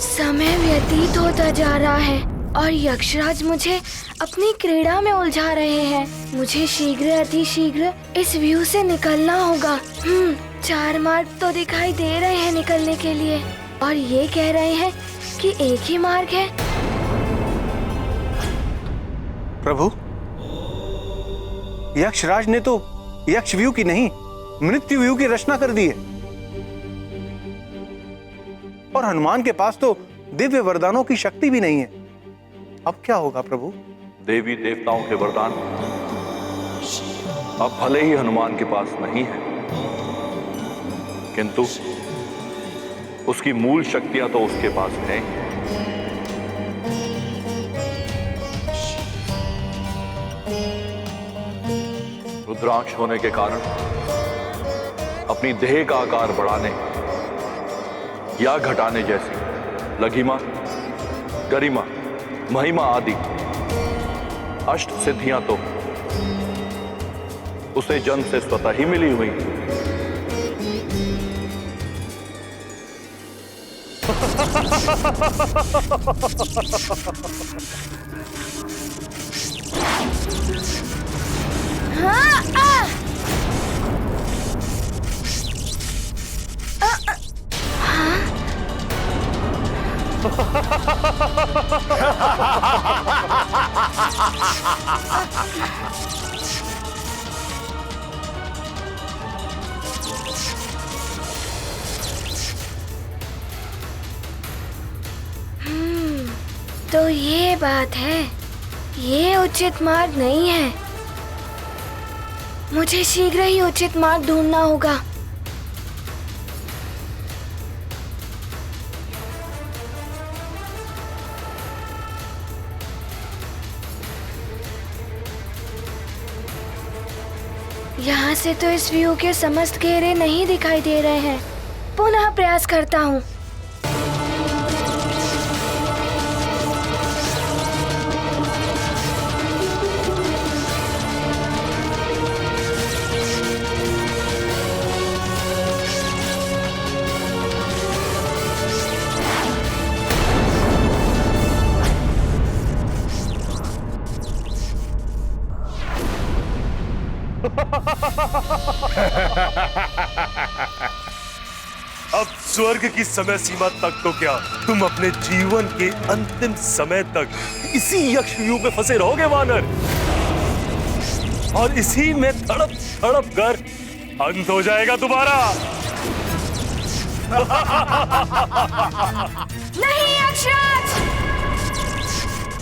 समय व्यतीत होता जा रहा है और यक्षराज मुझे अपनी क्रीड़ा में उलझा रहे हैं। मुझे शीघ्र अतिशीघ्र इस व्यू से निकलना होगा। 4 मार्ग तो दिखाई दे रहे हैं निकलने के लिए और ये कह रहे हैं कि एक ही मार्ग है। प्रभु, यक्षराज ने तो यक्ष व्यू की नहीं, मृत्यु व्यू की रचना कर दी है और हनुमान के पास तो दिव्य वरदानों की शक्ति भी नहीं है। अब क्या होगा प्रभु? देवी देवताओं के वरदान अब भले ही हनुमान के पास नहीं है, किंतु उसकी मूल शक्तियां तो उसके पास हैं। रुद्राक्ष होने के कारण अपनी देह का आकार बढ़ाने या घटाने जैसी लघिमा, गरिमा, महिमा आदि अष्ट सिद्धियां तो उसे जन्म से स्वतः ही मिली हुई। तो ये बात है, ये उचित मार्ग नहीं है। मुझे शीघ्र ही उचित मार्ग ढूंढना होगा। यहाँ से तो इस व्यू के समस्त घेरे नहीं दिखाई दे रहे हैं। पुनः प्रयास करता हूँ। अब स्वर्ग की समय सीमा तक तो क्या, तुम अपने जीवन के अंतिम समय तक इसी यक्षव्यूह में फंसे रहोगे वानर, और इसी में तड़प तड़प कर अंत हो जाएगा तुम्हारा। नहीं यक्षराज,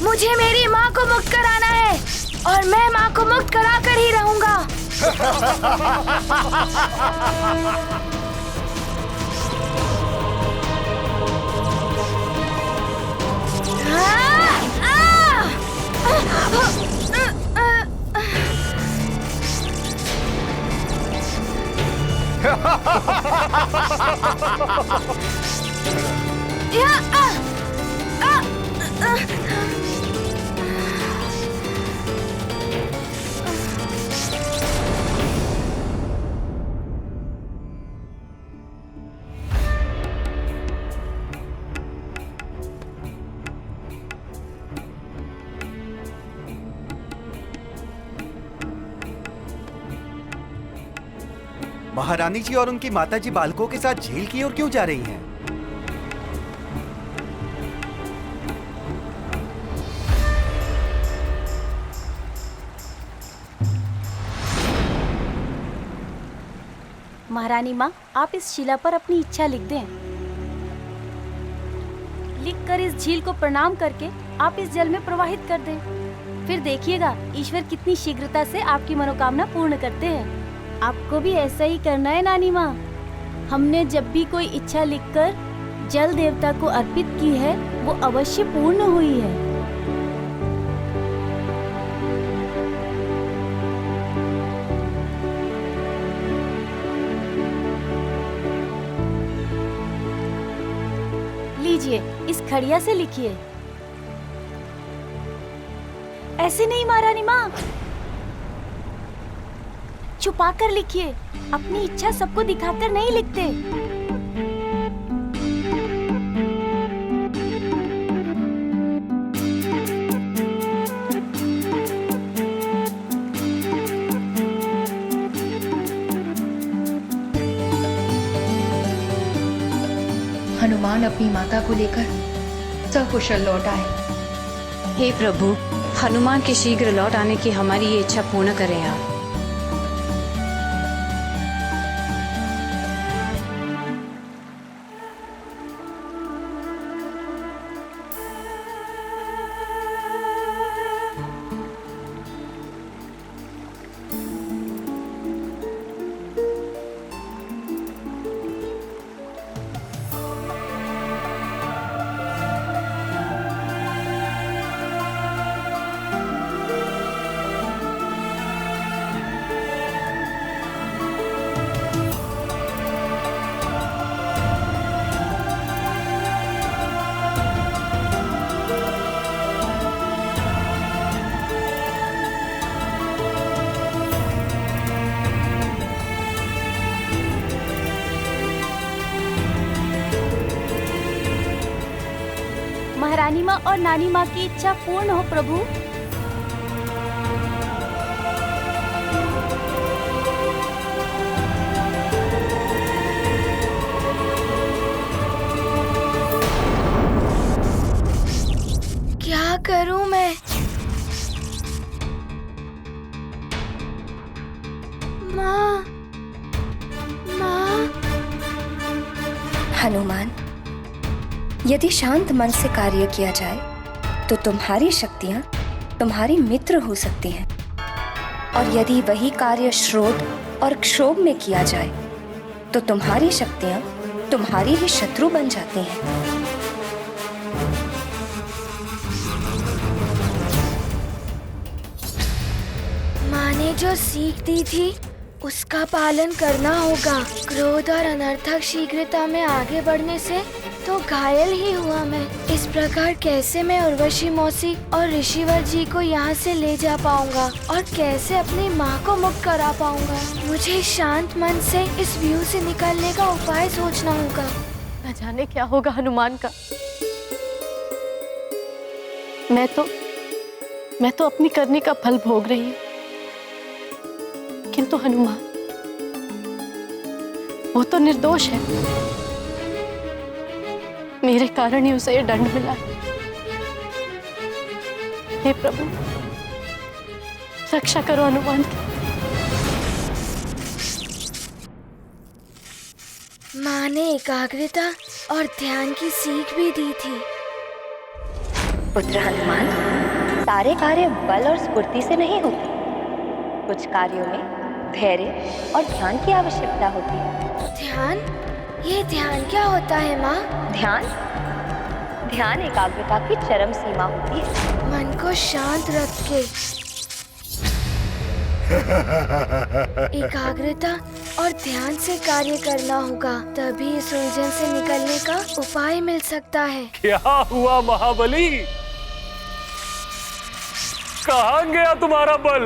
मुझे मेरी माँ को मुक्त कराना है और मैं माँ को मुक्त करा कर ही रहूंगा। महारानी जी और उनकी माताजी बालकों के साथ झील की ओर क्यों जा रही हैं? महारानी माँ, आप इस शिला पर अपनी इच्छा लिख दें। लिखकर इस झील को प्रणाम करके आप इस जल में प्रवाहित कर दें। फिर देखिएगा ईश्वर कितनी शीघ्रता से आपकी मनोकामना पूर्ण करते हैं। आपको भी ऐसा ही करना है नानी माँ। हमने जब भी कोई इच्छा लिखकर जल देवता को अर्पित की है, वो अवश्य पूर्ण हुई है। लीजिए, इस खड़िया से लिखिए। ऐसे नहीं महारानी माँ, छुपा कर लिखिए। अपनी इच्छा सबको दिखाकर नहीं लिखते। हनुमान अपनी माता को लेकर सकुशल लौट आए। हे प्रभु, हनुमान के शीघ्र लौट आने की हमारी ये इच्छा पूर्ण करें आप। महारानी माँ और नानी माँ की इच्छा पूर्ण हो प्रभु। क्या करूं मैं? माँ, माँ। हनुमान, यदि शांत मन से कार्य किया जाए तो तुम्हारी शक्तियां तुम्हारी मित्र हो सकती हैं, और यदि वही कार्य क्रोध और क्षोभ में किया जाए तो तुम्हारी शक्तियां तुम्हारी ही शत्रु बन जाती हैं। माँ ने जो सीख दी थी उसका पालन करना होगा। क्रोध और अनर्थक शीघ्रता में आगे बढ़ने से तो घायल ही हुआ मैं। इस प्रकार कैसे मैं उर्वशी मौसी और ऋषिवर जी को यहाँ से ले जा पाऊंगा और कैसे अपनी माँ को मुक्त करा पाऊंगा? मुझे शांत मन से इस व्यू से निकलने का उपाय सोचना होगा। न जाने क्या होगा हनुमान का। मैं तो अपनी करनी का फल भोग रही हूँ, किंतु हनुमान वो तो निर्दोष है। मेरे कारण ही उसे ये दंड मिला है। हे प्रभु, रक्षा करो हनुमान की। माँ ने एकाग्रता और ध्यान की सीख भी दी थी। पुत्र हनुमान, सारे कार्य बल और स्फूर्ति से नहीं होते। कुछ कार्यों में धैर्य और ध्यान की आवश्यकता होती है। ध्यान? ये ध्यान क्या होता है माँ? ध्यान एकाग्रता की चरम सीमा होती है। मन को शांत रख के एकाग्रता और ध्यान से कार्य करना होगा, तभी इस उलझन से निकलने का उपाय मिल सकता है। क्या हुआ महाबली? कहाँ गया तुम्हारा बल?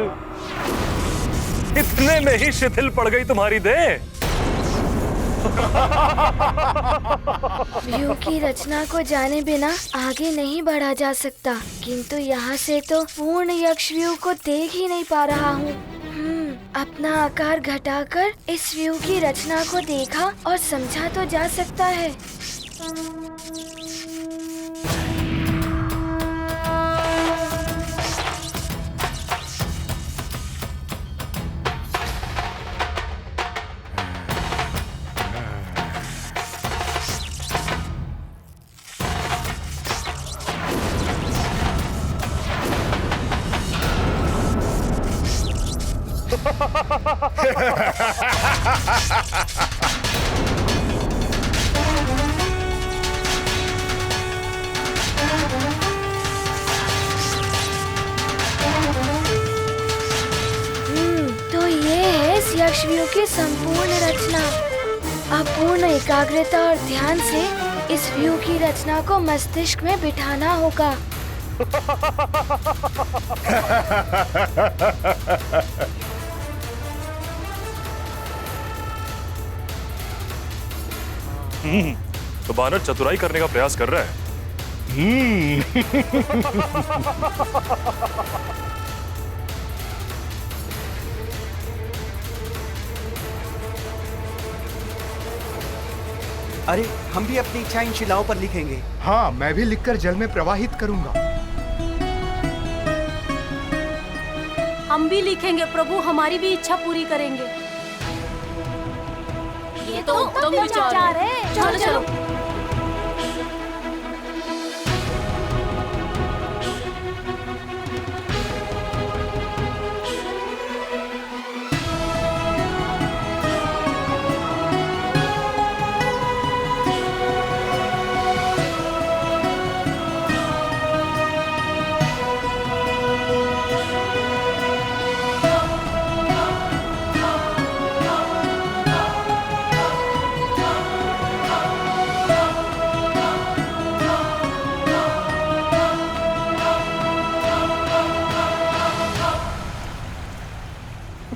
इतने में ही शिथिल पड़ गई तुम्हारी देह। व्यू की रचना को जाने बिना आगे नहीं बढ़ा जा सकता, किंतु यहाँ से तो पूर्ण यक्ष व्यू को देख ही नहीं पा रहा हूँ। अपना आकार घटाकर इस व्यू की रचना को देखा और समझा तो जा सकता है। तो ये है इस यक्ष व्यू की संपूर्ण रचना। अब पूर्ण एकाग्रता और ध्यान से इस व्यू की रचना को मस्तिष्क में बिठाना होगा। तो बानर चतुराई करने का प्रयास कर रहा है। अरे हम भी अपनी इच्छा इन शिलाओं पर लिखेंगे। हाँ, मैं भी लिखकर जल में प्रवाहित करूंगा। हम भी लिखेंगे प्रभु, हमारी भी इच्छा पूरी करेंगे। ये तो उत्तम विचार है। चलो चलो।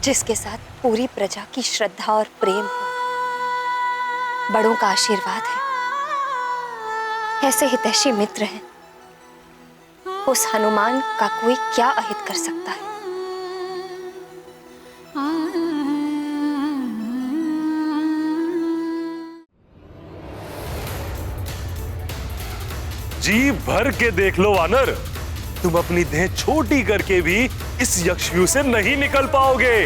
जिसके साथ पूरी प्रजा की श्रद्धा और प्रेम हो, बड़ों का आशीर्वाद है, ऐसे हितैषी मित्र हैं, उस हनुमान का कोई क्या अहित कर सकता है। जी भर के देख लो वानर, तुम अपनी देह छोटी करके भी इस यक्षव्यूह से नहीं निकल पाओगे।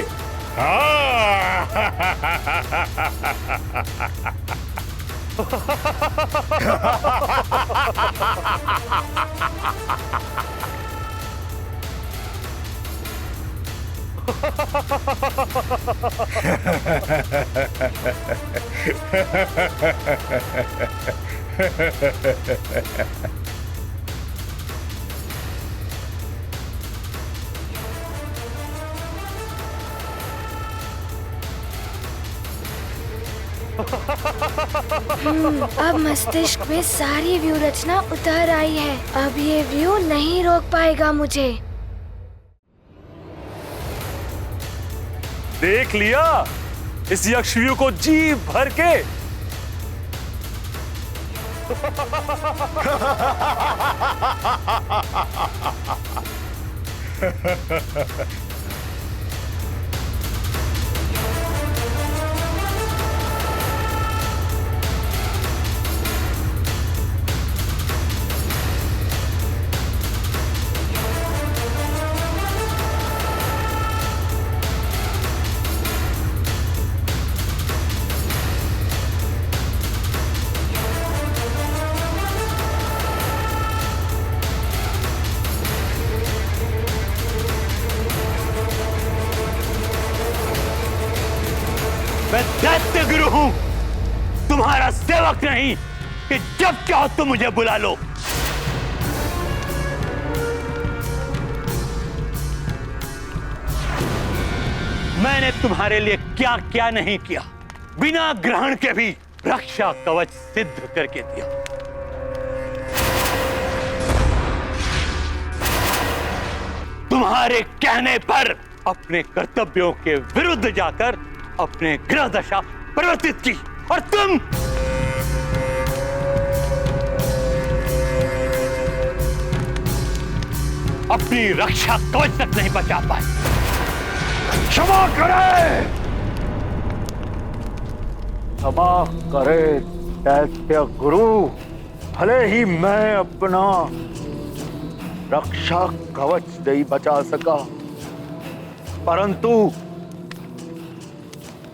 अब मस्तिष्क में सारी व्यू रचना उतर आई है। अब ये व्यू नहीं रोक पाएगा मुझे। देख लिया इस यक्षव्यूह को जी भर के। मैं दैत्य गुरु हूं, तुम्हारा सेवक नहीं कि जब चाहो तुम मुझे बुला लो। मैंने तुम्हारे लिए क्या क्या नहीं किया, बिना ग्रहण के भी रक्षा कवच सिद्ध करके दिया। तुम्हारे कहने पर अपने कर्तव्यों के विरुद्ध जाकर अपने ग्रह दशा परिवर्तित की, और तुम अपनी रक्षा कवच तक नहीं बचा पाए। क्षमा करे, क्षमा करे दैत्य गुरु। भले ही मैं अपना रक्षा कवच नहीं बचा सका, परंतु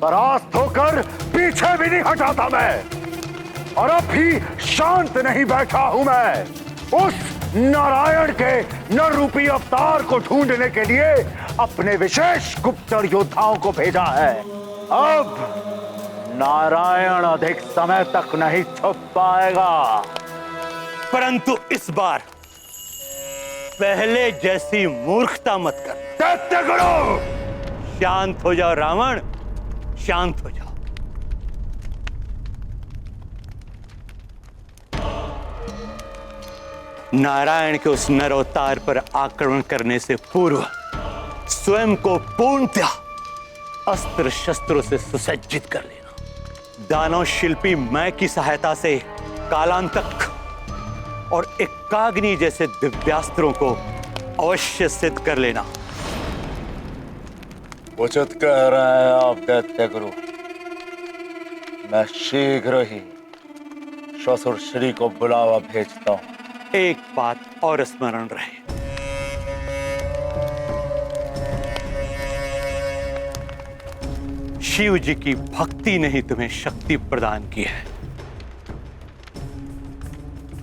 परास्त होकर पीछे भी नहीं हटाता मैं। और अब भी शांत नहीं बैठा हूं मैं। उस नारायण के नर रूपी अवतार को ढूंढने के लिए अपने विशेष गुप्तचर योद्धाओं को भेजा है। अब नारायण अधिक समय तक नहीं छुप पाएगा, परंतु इस बार पहले जैसी मूर्खता मत कर। दैत्य गुरु, शांत हो जाओ रावण, शांत हो जाओ। नारायण के उस नरोत्तार पर आक्रमण करने से पूर्व स्वयं को पूर्णतः अस्त्र शस्त्रों से सुसज्जित कर लेना। दानव शिल्पी मैं की सहायता से कालांतक और एकाग्नि जैसे दिव्यास्त्रों को अवश्य सिद्ध कर लेना। उचित कह रहे हैं आप दैत्य गुरु। मैं शीघ्र ही ससुर श्री को बुलावा भेजता हूं। एक बात और स्मरण रहे, शिव जी की भक्ति ने ही तुम्हें शक्ति प्रदान की है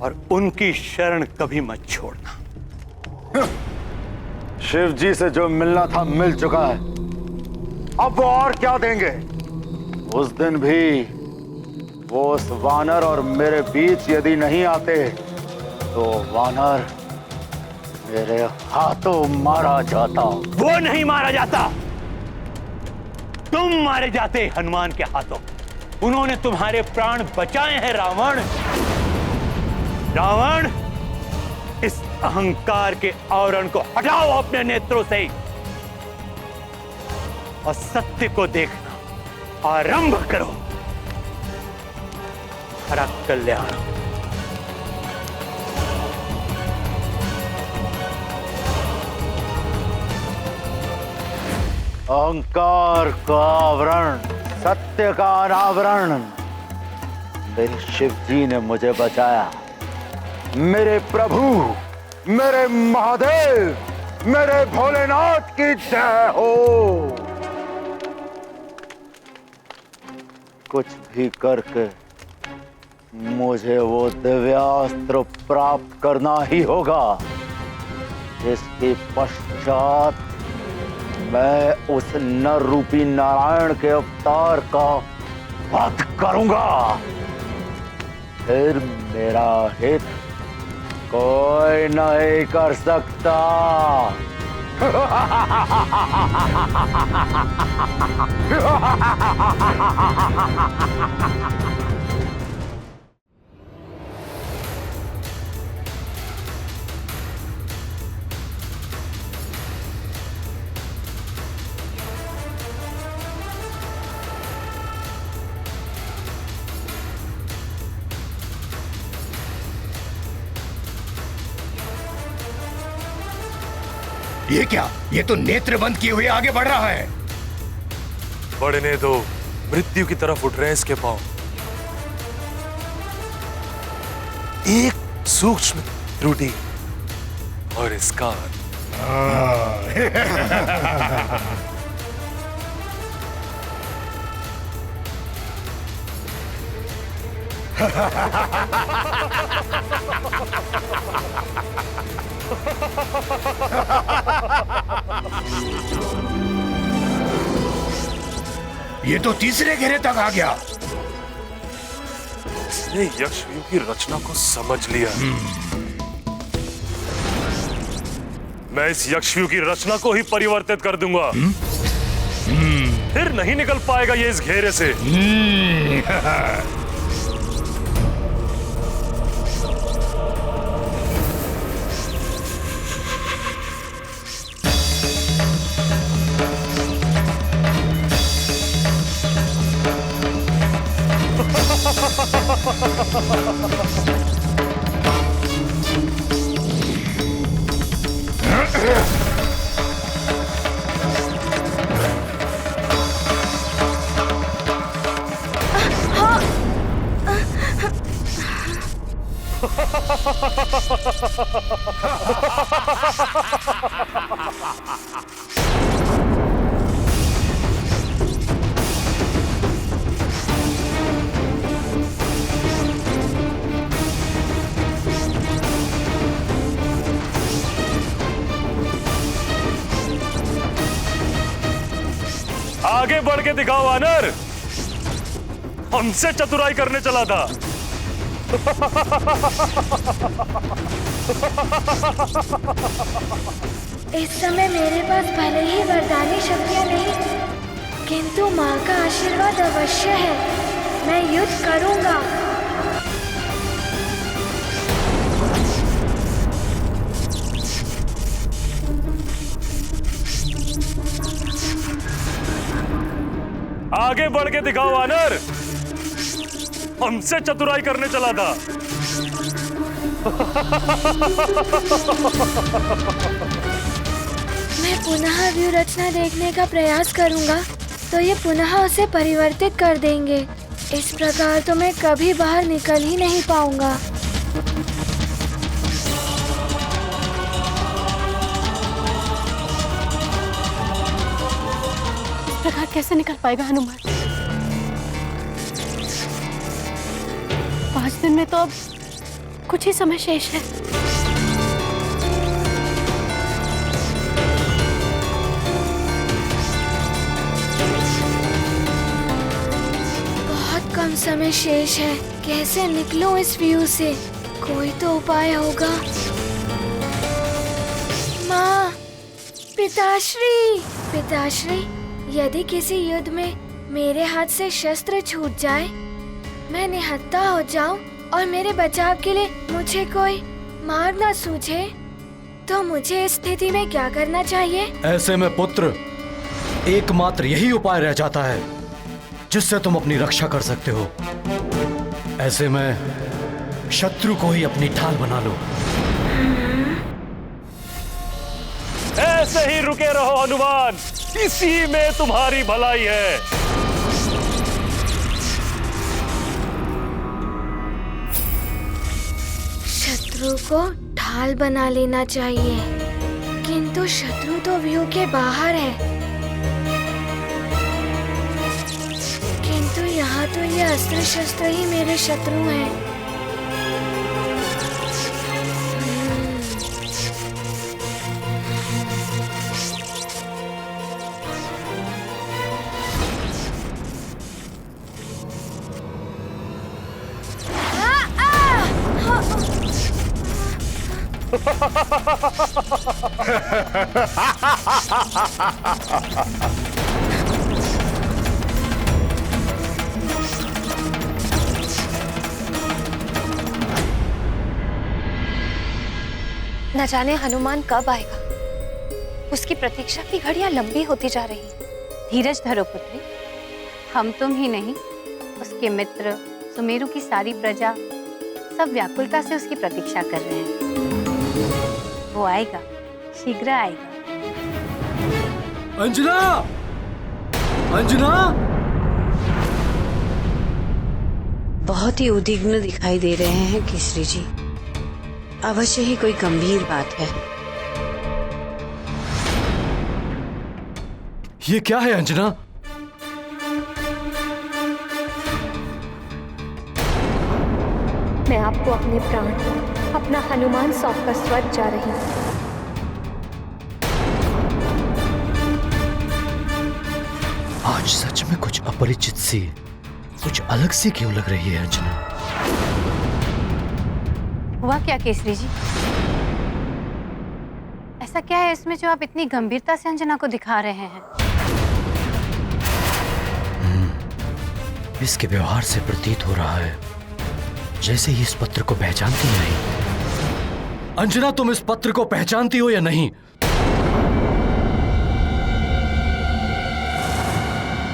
और उनकी शरण कभी मत छोड़ना। शिव जी से जो मिलना था मिल चुका है, अब वो और क्या देंगे? उस दिन भी वो उस वानर और मेरे बीच यदि नहीं आते तो वानर मेरे हाथों मारा जाता। वो नहीं मारा जाता, तुम मारे जाते हनुमान के हाथों। उन्होंने तुम्हारे प्राण बचाए हैं रावण। रावण, इस अहंकार के आवरण को हटाओ अपने नेत्रों से और सत्य को देखना आरंभ करो। हरा कल्याण। अहंकार का आवरण, सत्य का अनावरण मेरे शिव जी ने मुझे बचाया। मेरे प्रभु, मेरे महादेव, मेरे भोलेनाथ की जय हो। कुछ भी करके मुझे वो दिव्यास्त्र प्राप्त करना ही होगा। इसके पश्चात मैं उस नर रूपी नारायण के अवतार का वध करूंगा। फिर मेरा हित कोई नहीं कर सकता। ये क्या? ये तो नेत्र बंद किए हुए आगे बढ़ रहा है। बढ़ने दो, मृत्यु की तरफ उठ रहे हैं इसके पांव। एक सूक्ष्म त्रुटि और इसका ये तो तीसरे घेरे तक आ गया। इसने यक्षव्यूह की रचना को समझ लिया। मैं इस यक्षव्यूह की रचना को ही परिवर्तित कर दूंगा। फिर नहीं निकल पाएगा ये इस घेरे से। आगे बढ़ के दिखाओ वानर, हमसे चतुराई करने चला था। इस समय मेरे पास भले ही वरदानी शक्तियाँ नहीं, किंतु माँ का आशीर्वाद अवश्य है। मैं युद्ध करूँगा। आगे बढ़ के दिखाओ वानर। हमसे चतुराई करने चला था। मैं पुनः व्यू रचना देखने का प्रयास करूंगा तो ये पुनः उसे परिवर्तित कर देंगे। इस प्रकार तो मैं कभी बाहर निकल ही नहीं पाऊंगा। इस प्रकार कैसे निकल पाएगा हनुमान? 5 दिन में तो अब कुछ ही समय शेष है। बहुत कम समय शेष है। कैसे निकलूं इस व्यू से? कोई तो उपाय होगा। माँ, पिताश्री, पिताश्री, यदि किसी युद्ध में मेरे हाथ से शस्त्र छूट जाए, मैं निहत्था हो जाऊं और मेरे बचाव के लिए मुझे कोई मार न सूझे, तो मुझे इस स्थिति में क्या करना चाहिए? ऐसे में पुत्र, एकमात्र यही उपाय रह जाता है जिससे तुम अपनी रक्षा कर सकते हो। ऐसे में शत्रु को ही अपनी ढाल बना लो। ऐसे ही रुके रहो हनुमान, इसी में तुम्हारी भलाई है। शत्रु को ढाल बना लेना चाहिए, किंतु शत्रु तो व्यू के बाहर है। किंतु यहाँ तो ये अस्त्र शस्त्र ही मेरे शत्रु हैं। न जाने हनुमान कब आएगा। उसकी प्रतीक्षा की घड़ियां लंबी होती जा रही। धीरज धरो पुत्री, हम तुम ही नहीं, उसके मित्र, सुमेरु की सारी प्रजा सब व्याकुलता से उसकी प्रतीक्षा कर रहे हैं। वो आएगा, शीघ्र आएगा। अंजना! अंजना! बहुत ही उद्विग्न दिखाई दे रहे हैं केसरी जी। अवश्य ही कोई गंभीर बात है। ये क्या है अंजना? मैं आपको अपने प्राण, अपना हनुमान सौंपकर स्वर्ग जा रही हूँ। आज सच में कुछ अपरिचित सी, कुछ अलग सी क्यों लग रही है अंजना? हुआ क्या केसरी जी? ऐसा क्या है इसमें जो आप इतनी गंभीरता से अंजना को दिखा रहे हैं? इसके व्यवहार से प्रतीत हो रहा है जैसे ही इस पत्र को पहचानती नहीं। अंजना, तुम इस पत्र को पहचानती हो या नहीं?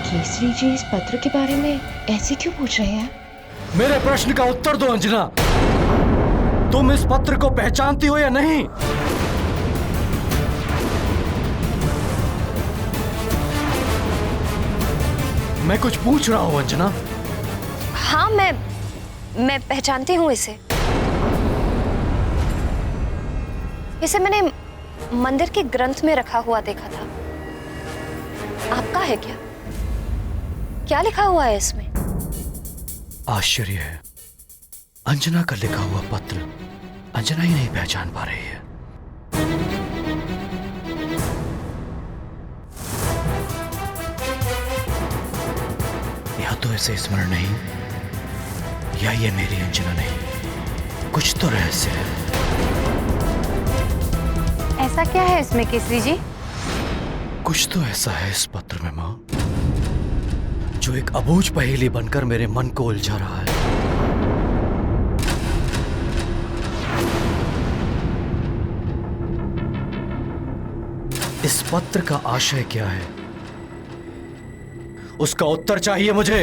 केसरी जी इस पत्र के बारे में ऐसे क्यों पूछ रहे हैं? मेरे प्रश्न का उत्तर दो अंजना। तुम इस पत्र को पहचानती हो या नहीं? मैं कुछ पूछ रहा हूं अंजना। हाँ, मैं पहचानती हूँ इसे। इसे मैंने मंदिर के ग्रंथ में रखा हुआ देखा था। आपका है क्या? क्या लिखा हुआ है इसमें? आश्चर्य है, अंजना का लिखा हुआ पत्र अंजना ही नहीं पहचान पा रही है। या तो इसे स्मरण नहीं, या ये मेरी अंजना नहीं। कुछ तो रहस्य है। ऐसा क्या है इसमें केसरी जी? कुछ तो ऐसा है इस पत्र में मां, जो एक अबूझ पहेली बनकर मेरे मन को उलझा रहा है। इस पत्र का आशय क्या है उसका उत्तर चाहिए मुझे।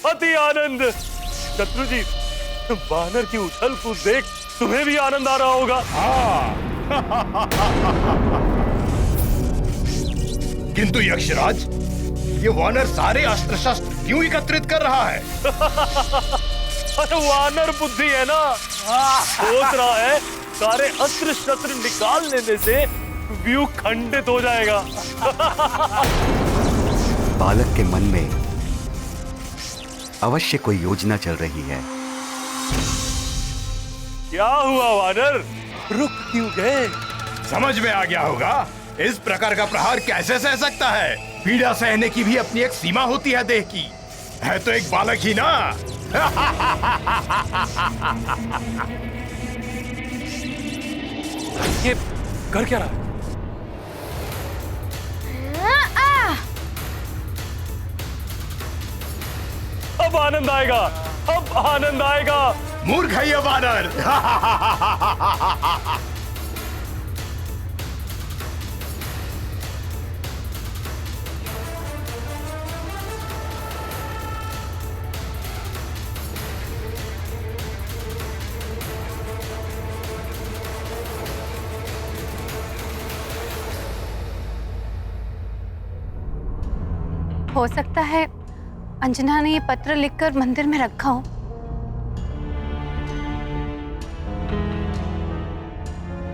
अति आनंद। शत्रु जी, वानर की उछल कूद देख तुम्हें भी आनंद आ रहा होगा। किंतु यक्षराज, ये वानर सारे अस्त्र शस्त्र क्यों एकत्रित कर रहा है? अरे वानर बुद्धि है ना, सोच रहा है सारे अस्त्र शस्त्र निकाल लेने से व्यू खंडित हो जाएगा। बालक के मन में अवश्य कोई योजना चल रही है। क्या हुआ वानर, रुक क्यों गए? समझ में आ गया होगा, इस प्रकार का प्रहार कैसे सह सकता है? पीड़ा सहने की भी अपनी एक सीमा होती है देह की। है तो एक बालक ही ना। ये कर क्या रहा है? अब आनंद आएगा, अब आनंद आएगा। मूर्ख है ये वानर। हो सकता है अंजना ने ये पत्र लिखकर मंदिर में रखा हो।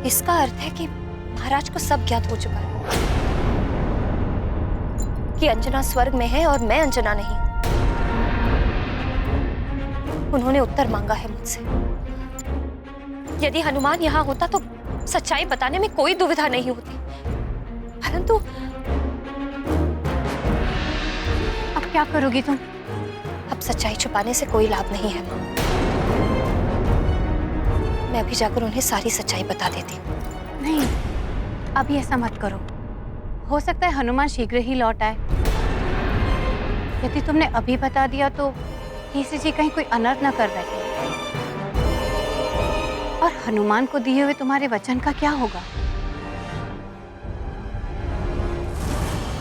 इसका अर्थ है कि महाराज को सब ज्ञात हो चुका है कि अंजना स्वर्ग में है और मैं अंजना नहीं। उन्होंने उत्तर मांगा है मुझसे। यदि हनुमान यहाँ होता तो सच्चाई बताने में कोई दुविधा नहीं होती, परंतु अब क्या करोगी तुम? अब सच्चाई छुपाने से कोई लाभ नहीं है माँ। मैं अभी जाकर उन्हें सारी सच्चाई बता देती हूँ। नहीं, अभी ऐसा मत करो। हो सकता है हनुमान शीघ्र ही लौट आए। यदि तुमने अभी बता दिया तो केसरी जी कहीं कोई अनर्थ न कर बैठे। और हनुमान को दिए हुए तुम्हारे वचन का क्या होगा?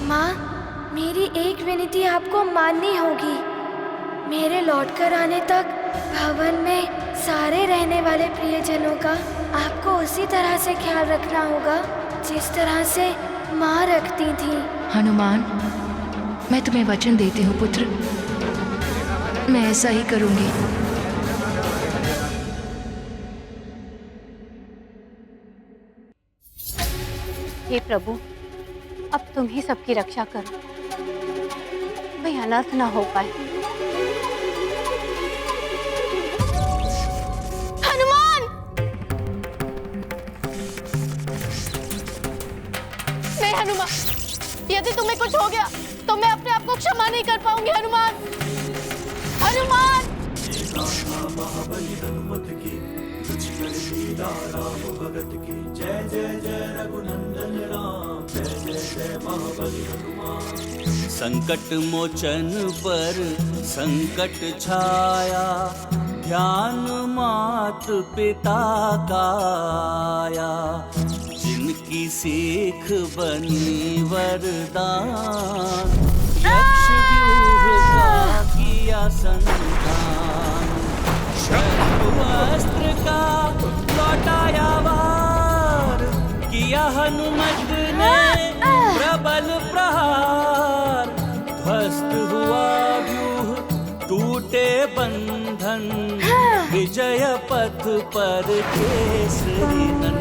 माँ, मेरी एक विनती आपको माननी होगी। मेरे लौटकर आने तक भवन में सारे रहने वाले प्रियजनों का आपको उसी तरह से ख्याल रखना होगा जिस तरह से माँ रखती थी। हनुमान, मैं तुम्हें वचन देती हूँ पुत्र, मैं ऐसा ही करूँगी। हे प्रभु, अब तुम ही सबकी रक्षा करो, कोई अनर्थ ना हो पाए। हनुमान! नहीं हनुमान, यदि तुम्हें कुछ हो गया तो मैं अपने आप को क्षमा नहीं कर पाऊंगी। हनुमान, हनुमान! संकट मोचन पर संकट छाया, ध्यान मात पिता का आया। जिनकी सीख बनी वरदान, यक्ष व्यूह का किया संधान। शत्रु अस्त्र का लौटाया वार, किया हनुमत ने प्रबल प्रहार। ध्वस्त हुआ व्यूह, टूटे बंधन, विजय पथ पर केसरी नंदन।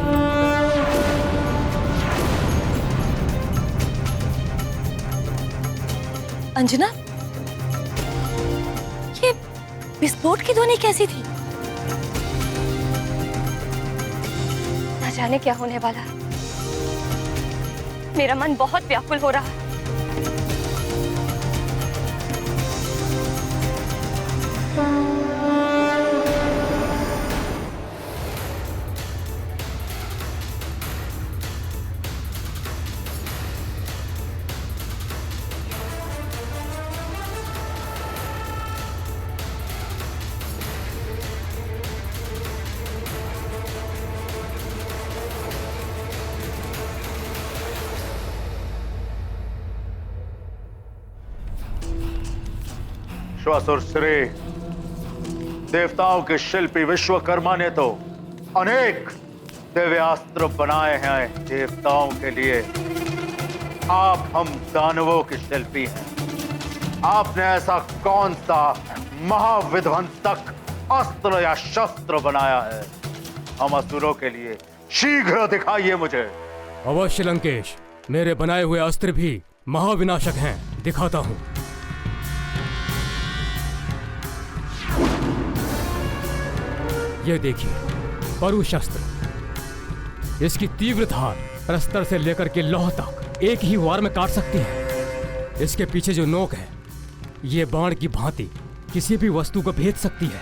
अंजना, ये विस्फोट की ध्वनि कैसी थी? ना जाने क्या होने वाला है। मेरा मन बहुत व्याकुल हो रहा है। श्वासुर श्री, देवताओं के शिल्पी विश्वकर्मा ने तो अनेक दिव्यास्त्र बनाए हैं देवताओं के लिए। आप हम दानवों के शिल्पी हैं। आपने ऐसा कौन सा महाविध्वंसक अस्त्र या शस्त्र बनाया है हम असुरों के लिए? शीघ्र दिखाइए मुझे। अवश्य लंकेश, मेरे बनाए हुए अस्त्र भी महाविनाशक हैं, दिखाता हूं। ये देखिए परुशस्त्र। इसकी तीव्र धार प्रस्तर से लेकर के लौह तक एक ही वार में काट सकती है। इसके पीछे जो नोक है, ये बाण की भांति किसी भी वस्तु को भेद सकती है।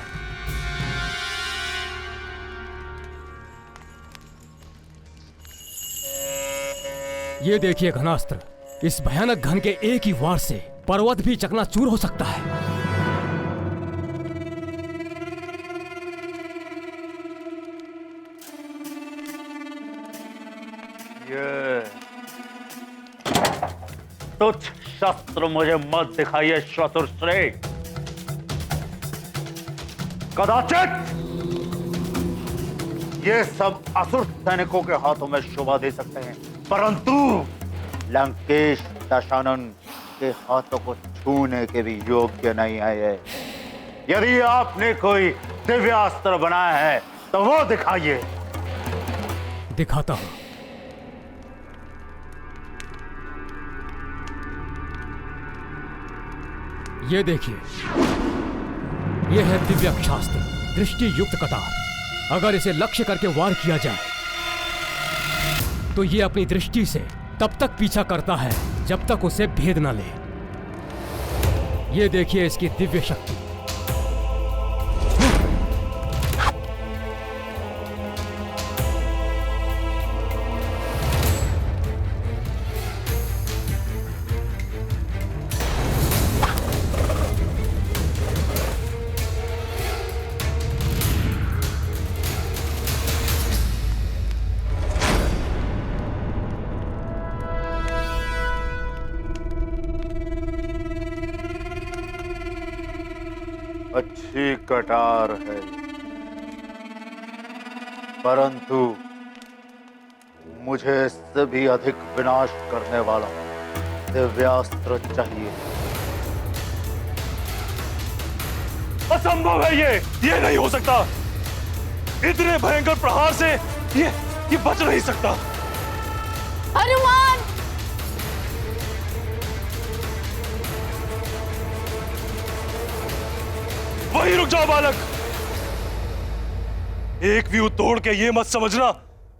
ये देखिए घनास्त्र। इस भयानक घन के एक ही वार से पर्वत भी चकनाचूर हो सकता है। ये तुच्छ शस्त्र मुझे मत दिखाइए श्वासुरश्री। कदाचित ये सब असुर सैनिकों के हाथों में शोभा दे सकते हैं, परंतु लंकेश दशानन के हाथों को छूने के भी योग्य नहीं है ये। यदि आपने कोई दिव्यास्त्र बनाया है तो वो दिखाइए। दिखाता हूं। ये देखिए, ये है दिव्यास्त्र, दृष्टि युक्त कटार। अगर इसे लक्ष्य करके वार किया जाए तो ये अपनी दृष्टि से तब तक पीछा करता है जब तक उसे भेद न ले। ये देखिए इसकी दिव्य शक्ति। अच्छी कटार है, परंतु मुझे इससे भी अधिक विनाश करने वाला दिव्यास्त्र चाहिए। असंभव है ये नहीं हो सकता। इतने भयंकर प्रहार से ये बच नहीं सकता। हनुमान! वहीं रुक जाओ बालक। एक व्यू तोड़ के ये मत समझना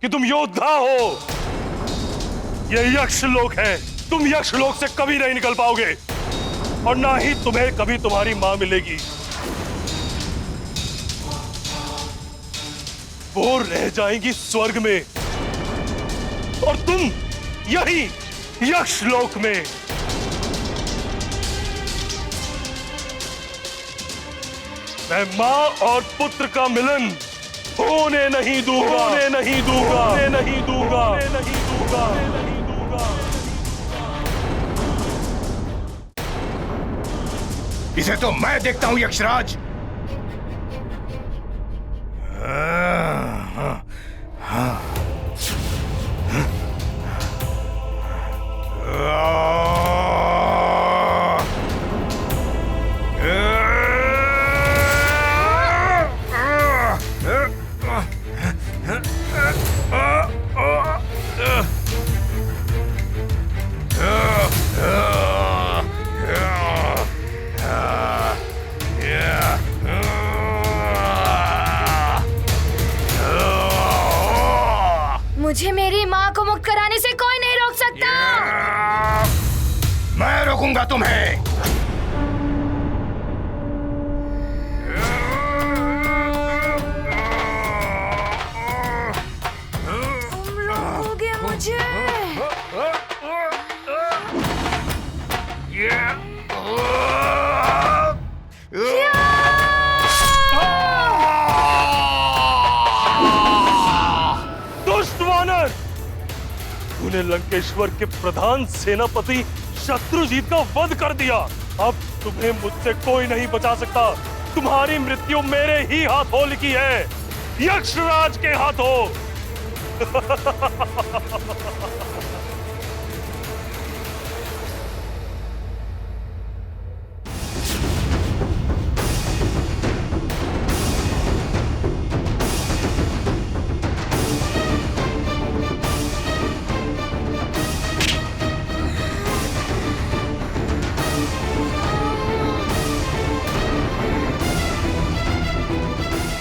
कि तुम योद्धा हो। ये यक्ष लोक है। तुम यक्ष लोक से कभी नहीं निकल पाओगे और ना ही तुम्हें कभी तुम्हारी मां मिलेगी। वो रह जाएंगी स्वर्ग में और तुम यही यक्ष लोक में। मैं मां और पुत्र का मिलन होने नहीं दूंगा, होने नहीं दूंगा, होने नहीं दूंगा, होने नहीं दूंगा, होने नहीं दूंगा। इसे तो मैं देखता हूं यक्षराज। मुझे मेरी माँ को मुक्त कराने से कोई नहीं रोक सकता। मैं रोकूंगा तुम्हें। तुम रोकोगे मुझे? तूने लंकेश्वर के प्रधान सेनापति शत्रुजीत का वध कर दिया। अब तुम्हें मुझसे कोई नहीं बचा सकता। तुम्हारी मृत्यु मेरे ही हाथों लिखी है, यक्षराज के हाथों।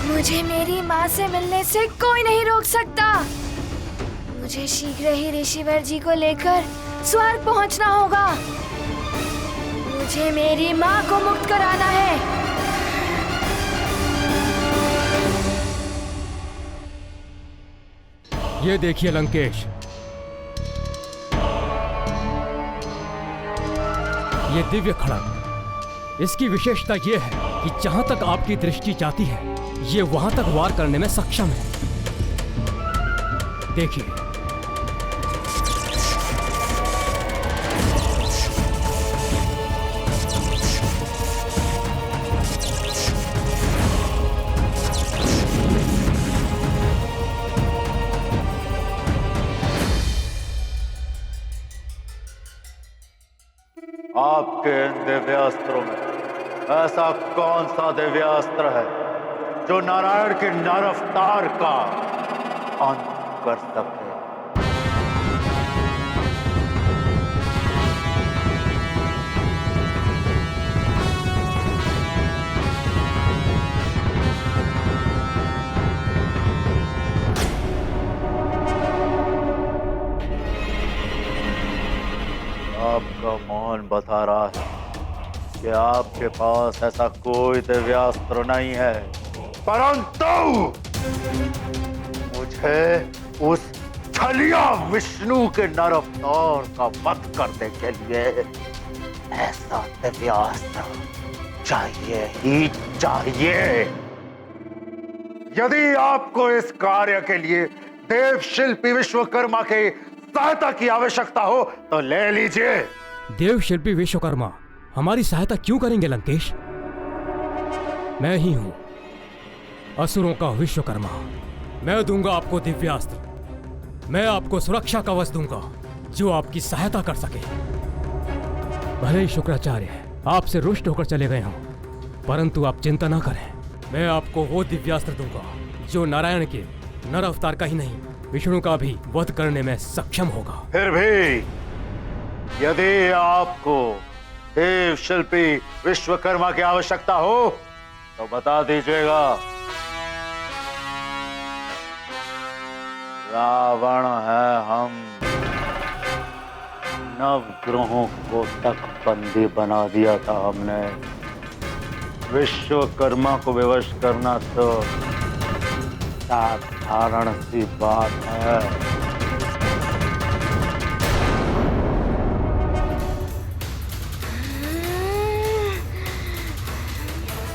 मुझे मेरी माँ से मिलने से कोई नहीं रोक सकता। मुझे शीघ्र ही ऋषिवर जी को लेकर स्वर्ग पहुँचना होगा। मुझे मेरी माँ को मुक्त कराना है। ये देखिए लंकेश, ये दिव्य खड़ग, इसकी विशेषता ये है कि जहां तक आपकी दृष्टि जाती है ये वहां तक वार करने में सक्षम है। देखिए, आपके इन दिव्यास्त्रों में ऐसा कौन सा दिव्यास्त्र है जो नारायण के नर अवतार का अंत कर सके? आपका मौन बता रहा है कि आपके पास ऐसा कोई दिव्यास्त्र नहीं है, परंतु मुझे उस छलिया विष्णु के नर अवतार का वध करने के लिए ऐसा दिव्यास्त्र चाहिए ही चाहिए। यदि आपको इस कार्य के लिए देव शिल्पी विश्वकर्मा के सहायता की आवश्यकता हो तो ले लीजिए। देव शिल्पी विश्वकर्मा हमारी सहायता क्यों करेंगे लंकेश? मैं ही हूं असुरों का विश्वकर्मा। मैं दूंगा आपको दिव्यास्त्र, मैं आपको सुरक्षा कवच दूंगा जो आपकी सहायता कर सके। भले ही शुक्राचार्य आपसे रुष्ट होकर चले गए हों, परंतु आप चिंता ना करें, मैं आपको वो दिव्यास्त्र दूंगा जो नारायण के नर अवतार का ही नहीं विष्णु का भी वध करने में सक्षम होगा। फिर भी यदि आपको देव शिल्पी विश्वकर्मा की आवश्यकता हो तो बता दीजिएगा। रावण है हम, नवग्रहों को तक बंदी बना दिया था हमने। विश्वकर्मा को विवश करना तो साधारण सी बात है।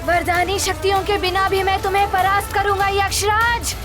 वरदानी शक्तियों के बिना भी मैं तुम्हें परास्त करूंगा यक्षराज।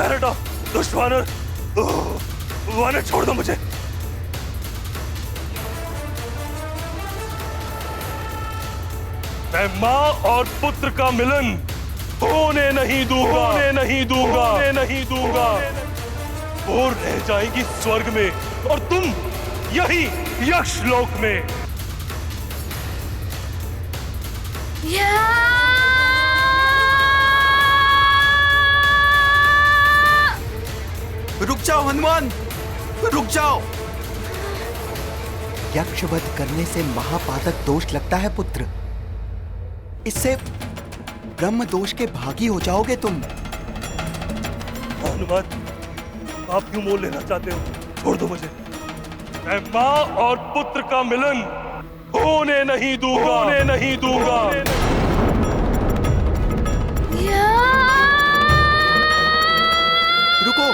पैर हटाओ, दुष्ट वानर। वानर छोड़ दो मुझे। मैं माँ और पुत्र का मिलन होने नहीं दूंगा, होने नहीं दूंगा, होने नहीं दूंगा। वो रह जाएंगी स्वर्ग में और तुम यही यक्ष लोक में। रुक जाओ हनुमान, रुक जाओ। यक्षवध करने से महापातक दोष लगता है पुत्र। इससे ब्रह्म दोष के भागी हो जाओगे तुम। हनुमान, आप क्यों मोल लेना चाहते हो? छोड़ दो मुझे। मैं माँ और पुत्र का मिलन होने नहीं दूंगा, होने नहीं दूंगा। रुको।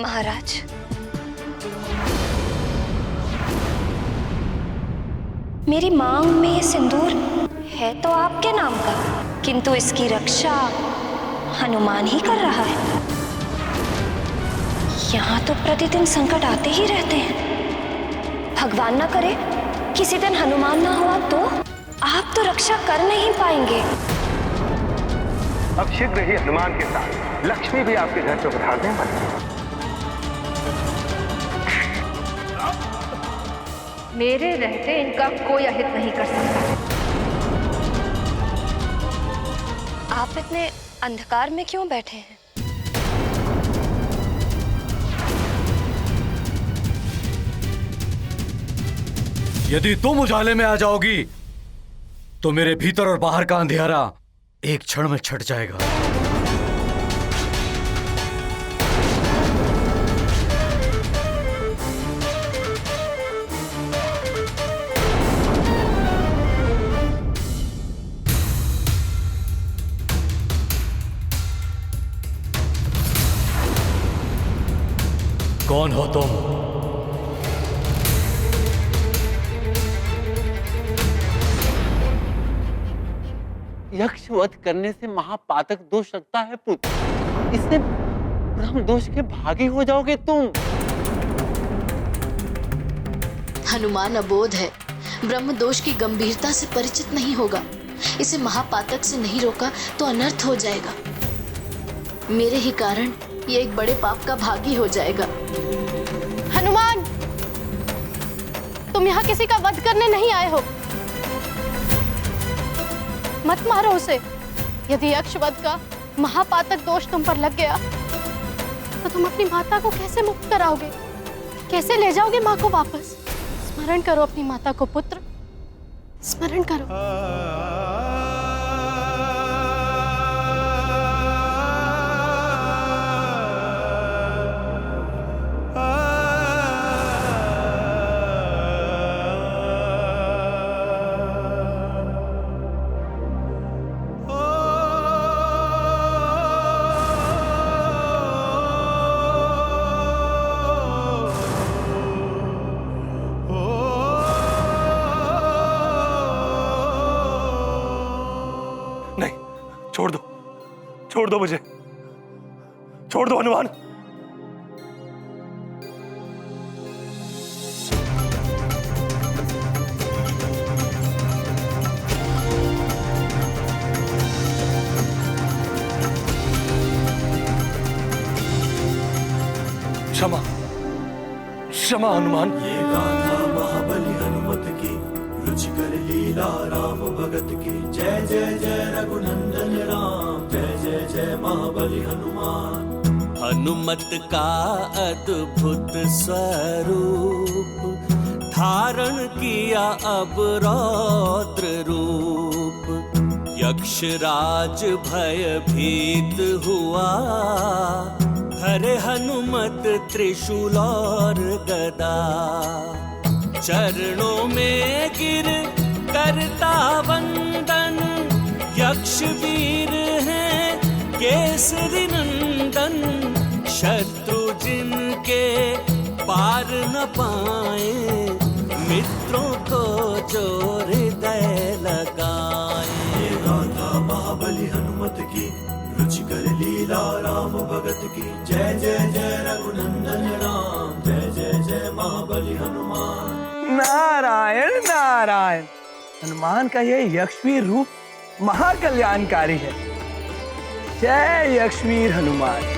महाराज, मेरी मांग में ये सिंदूर है तो आपके नाम का, किंतु इसकी रक्षा हनुमान ही कर रहा है। यहाँ तो प्रतिदिन संकट आते ही रहते हैं। भगवान ना करे किसी दिन हनुमान ना हुआ तो आप तो रक्षा कर नहीं पाएंगे। अब शीघ्र ही हनुमान के साथ लक्ष्मी भी आपके घर से पधारने वाली है। मेरे रहते इनका कोई अहित नहीं कर सकता। आप इतने अंधकार में क्यों बैठे हैं? यदि तुम उजाले में आ जाओगी तो मेरे भीतर और बाहर का अंधेरा एक क्षण में छट जाएगा। कौन हो तुम? यक्ष वध करने से महापातक दोष लगता है पुत्र। इससे ब्रह्म दोष के भागी हो जाओगे तुम। हनुमान अबोध है, ब्रह्म दोष की गंभीरता से परिचित नहीं होगा। इसे महापातक से नहीं रोका तो अनर्थ हो जाएगा। मेरे ही कारण ये एक बड़े पाप का भागी हो जाएगा। हनुमान, तुम यहाँ किसी का वध करने नहीं आए हो। मत मारो उसे। यदि यक्षवध का महापातक दोष तुम पर लग गया तो तुम अपनी माता को कैसे मुक्त कराओगे? कैसे ले जाओगे माँ को वापस? स्मरण करो अपनी माता को पुत्र, स्मरण करो। छोड़ दो मुझे, छोड़ दो हनुमान। क्षमा क्षमा हनुमान। ये गाथा महाबली हनुमत की रुचिकर ली लीला राम भगत की जय जय जय रघुनंदन राम जय जय जय महाबली हनुमान। हनुमत का अद्भुत स्वरूप धारण किया अब रौद्र रूप। यक्षराज भयभीत हुआ हरे हनुमत त्रिशूल और गदा। चरणों में गिर करता वंदन यक्ष वीर हैं केसरी नंदन। शत्रु जिनके पार न पाए मित्रों को जो हृदय लगाए। गाथा महाबली हनुमत की रुचिकर लीला राम भगत की जय जय जय रघुनंदन राम जय जय जय महाबली हनुमान। नारायण नारायण, हनुमान का ये यक्षवीर रूप महाकल्याणकारी है। जय यक्षवीर हनुमान।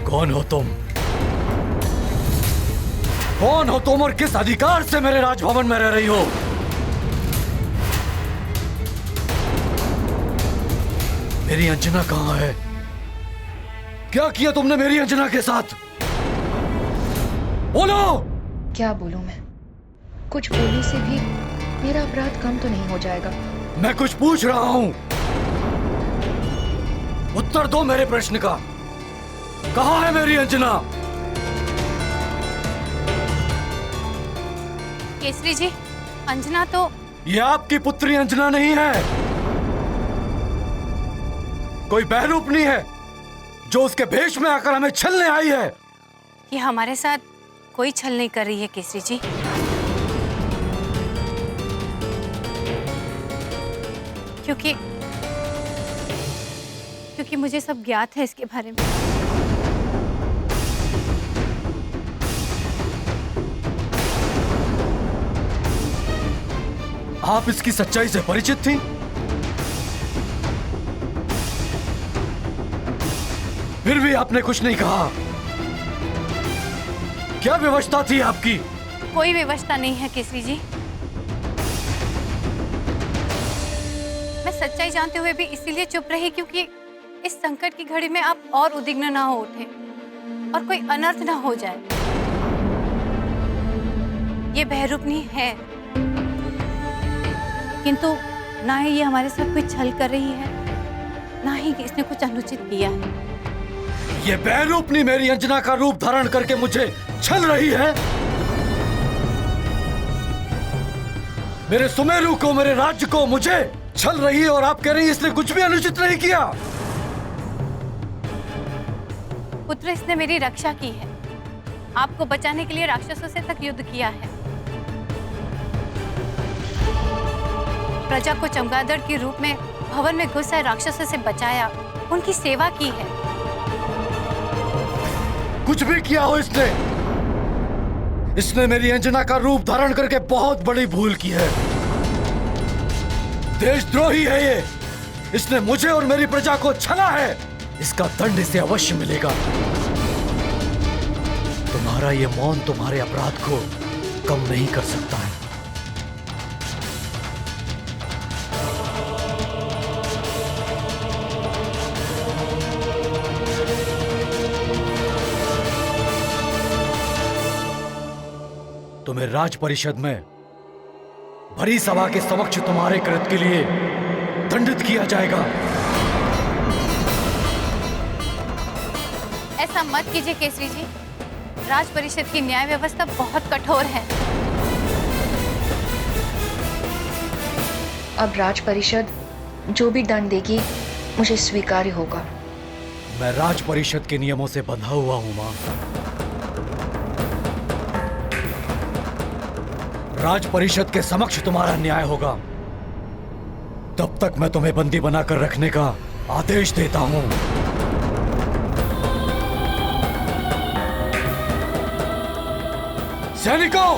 कौन हो तुम? कौन हो तुम और किस अधिकार से मेरे राजभवन में रह रही हो? मेरी अंजना कहां है? क्या किया तुमने मेरी अंजना के साथ? बोलो। क्या बोलूं मैं? कुछ बोलने से भी मेरा अपराध कम तो नहीं हो जाएगा। मैं कुछ पूछ रहा हूं, उत्तर दो मेरे प्रश्न का। कहां है मेरी अंजना? केसरी जी, अंजना तो ये आपकी पुत्री अंजना नहीं है, कोई बहरूपनी है जो उसके भेष में आकर हमें छलने आई है। ये हमारे साथ कोई छल नहीं कर रही है केसरी जी। क्योंकि मुझे सब ज्ञात है इसके बारे में। आप इसकी सच्चाई से परिचित थी? फिर भी आपने कुछ नहीं कहा। क्या व्यवस्था थी आपकी? कोई व्यवस्था नहीं है केसरी जी। मैं सच्चाई जानते हुए भी इसीलिए चुप रही क्योंकि इस संकट की घड़ी में आप और उद्विग्न ना हो उठे और कोई अनर्थ ना हो जाए। ये बहरूपनी है, किंतु ना ही ये हमारे साथ कोई छल कर रही है, ना ही इसने कुछ अनुचित किया है। ये बहरूपनी मेरी अंजना का रूप धारण करके मुझे छल रही है। मेरे सुमेरु को, मेरे राज्य को मुझे छल रही है और आप कह रही हैं इसने कुछ भी अनुचित नहीं किया। पुत्र, इसने मेरी रक्षा की है, आपको बचाने के लिए राक्षसों से तक युद्ध किया है, प्रजा को चमगादड़ के रूप में भवन में घुस आए राक्षसों से बचाया, उनकी सेवा की है। कुछ भी किया हो इसने मेरी अंजना का रूप धारण करके बहुत बड़ी भूल की है। देशद्रोही है ये, इसने मुझे और मेरी प्रजा को छला है। इसका दंड इसे अवश्य मिलेगा। तुम्हारा ये मौन तुम्हारे अपराध को कम नहीं कर सकता है। तुम्हें राज परिषद में भरी सभा के समक्ष तुम्हारे कृत्य के लिए दंडित किया जाएगा। ऐसा मत कीजिए केसरी जी, राज परिषद की न्याय व्यवस्था बहुत कठोर है। अब राज परिषद जो भी दंड देगी मुझे स्वीकार्य होगा। मैं राज परिषद के नियमों से बंधा हुआ हूं मां। राज परिषद के समक्ष तुम्हारा न्याय होगा, तब तक मैं तुम्हें बंदी बनाकर रखने का आदेश देता हूं। सैनिकों,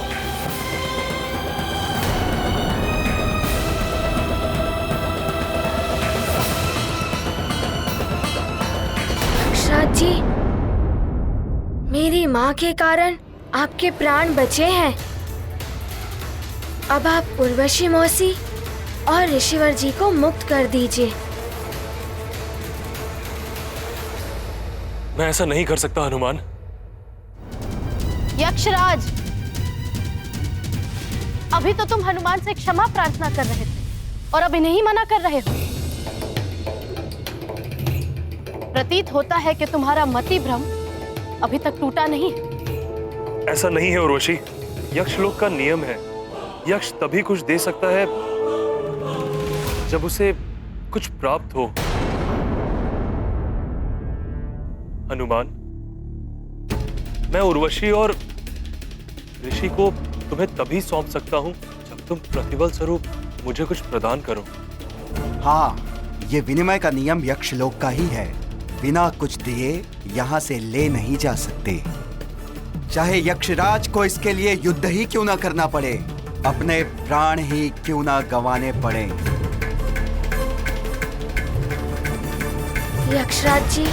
यक्षराज जी, मेरी माँ के कारण आपके प्राण बचे हैं। अब आप उर्वशी मौसी और ऋषिवर जी को मुक्त कर दीजिए। मैं ऐसा नहीं कर सकता हनुमान। यक्षराज, अभी तो तुम हनुमान से क्षमा प्रार्थना कर रहे थे और अब इन्हें ही मना कर रहे हो। प्रतीत होता है कि तुम्हारा मति भ्रम अभी तक टूटा नहीं। ऐसा नहीं है उर्वशी, यक्षलोक का नियम है, यक्ष तभी कुछ दे सकता है जब उसे कुछ प्राप्त हो। हनुमान, मैं उर्वशी और ऋषि को तुम्हें तभी सौंप सकता हूं जब तुम प्रतिबल स्वरूप मुझे कुछ प्रदान करो। हाँ, ये विनिमय का नियम यक्षलोक का ही है। बिना कुछ दिए यहाँ से ले नहीं जा सकते, चाहे यक्षराज को इसके लिए युद्ध ही क्यों ना करना पड़े, अपने प्राण ही क्यों ना गंवाने पड़े। यक्षराज जी,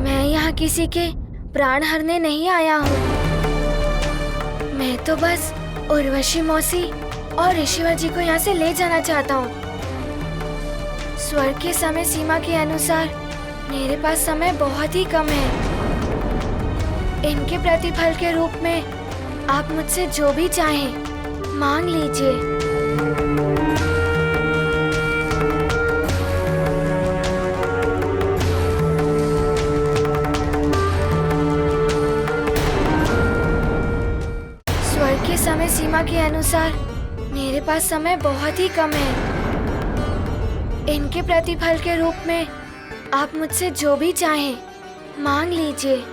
मैं यहाँ किसी के प्राण हरने नहीं आया हूँ। मैं तो बस उर्वशी मौसी और ऋषिवर जी को यहाँ से ले जाना चाहता हूँ। स्वर्ग के समय सीमा के अनुसार मेरे पास समय बहुत ही कम है। इनके प्रतिफल के रूप में आप मुझसे जो भी चाहें मांग लीजिए। स्वर्ग के समय सीमा के अनुसार मेरे पास समय बहुत ही कम है। इनके प्रतिफल के रूप में आप मुझसे जो भी चाहें मांग लीजिए।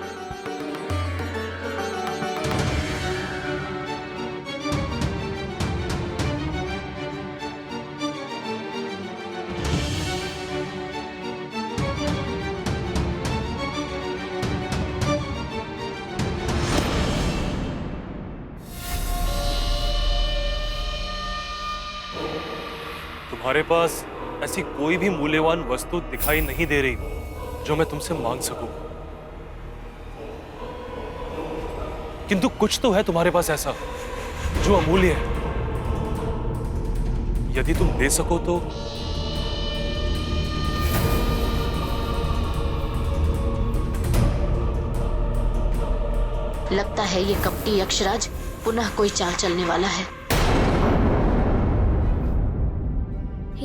तुम्हारे पास ऐसी कोई भी मूल्यवान वस्तु दिखाई नहीं दे रही जो मैं तुमसे मांग सकूं, किंतु कुछ तो है तुम्हारे पास ऐसा जो अमूल्य है। यदि तुम दे सको तो लगता है ये कपटी यक्षराज पुनः कोई चाल चलने वाला है।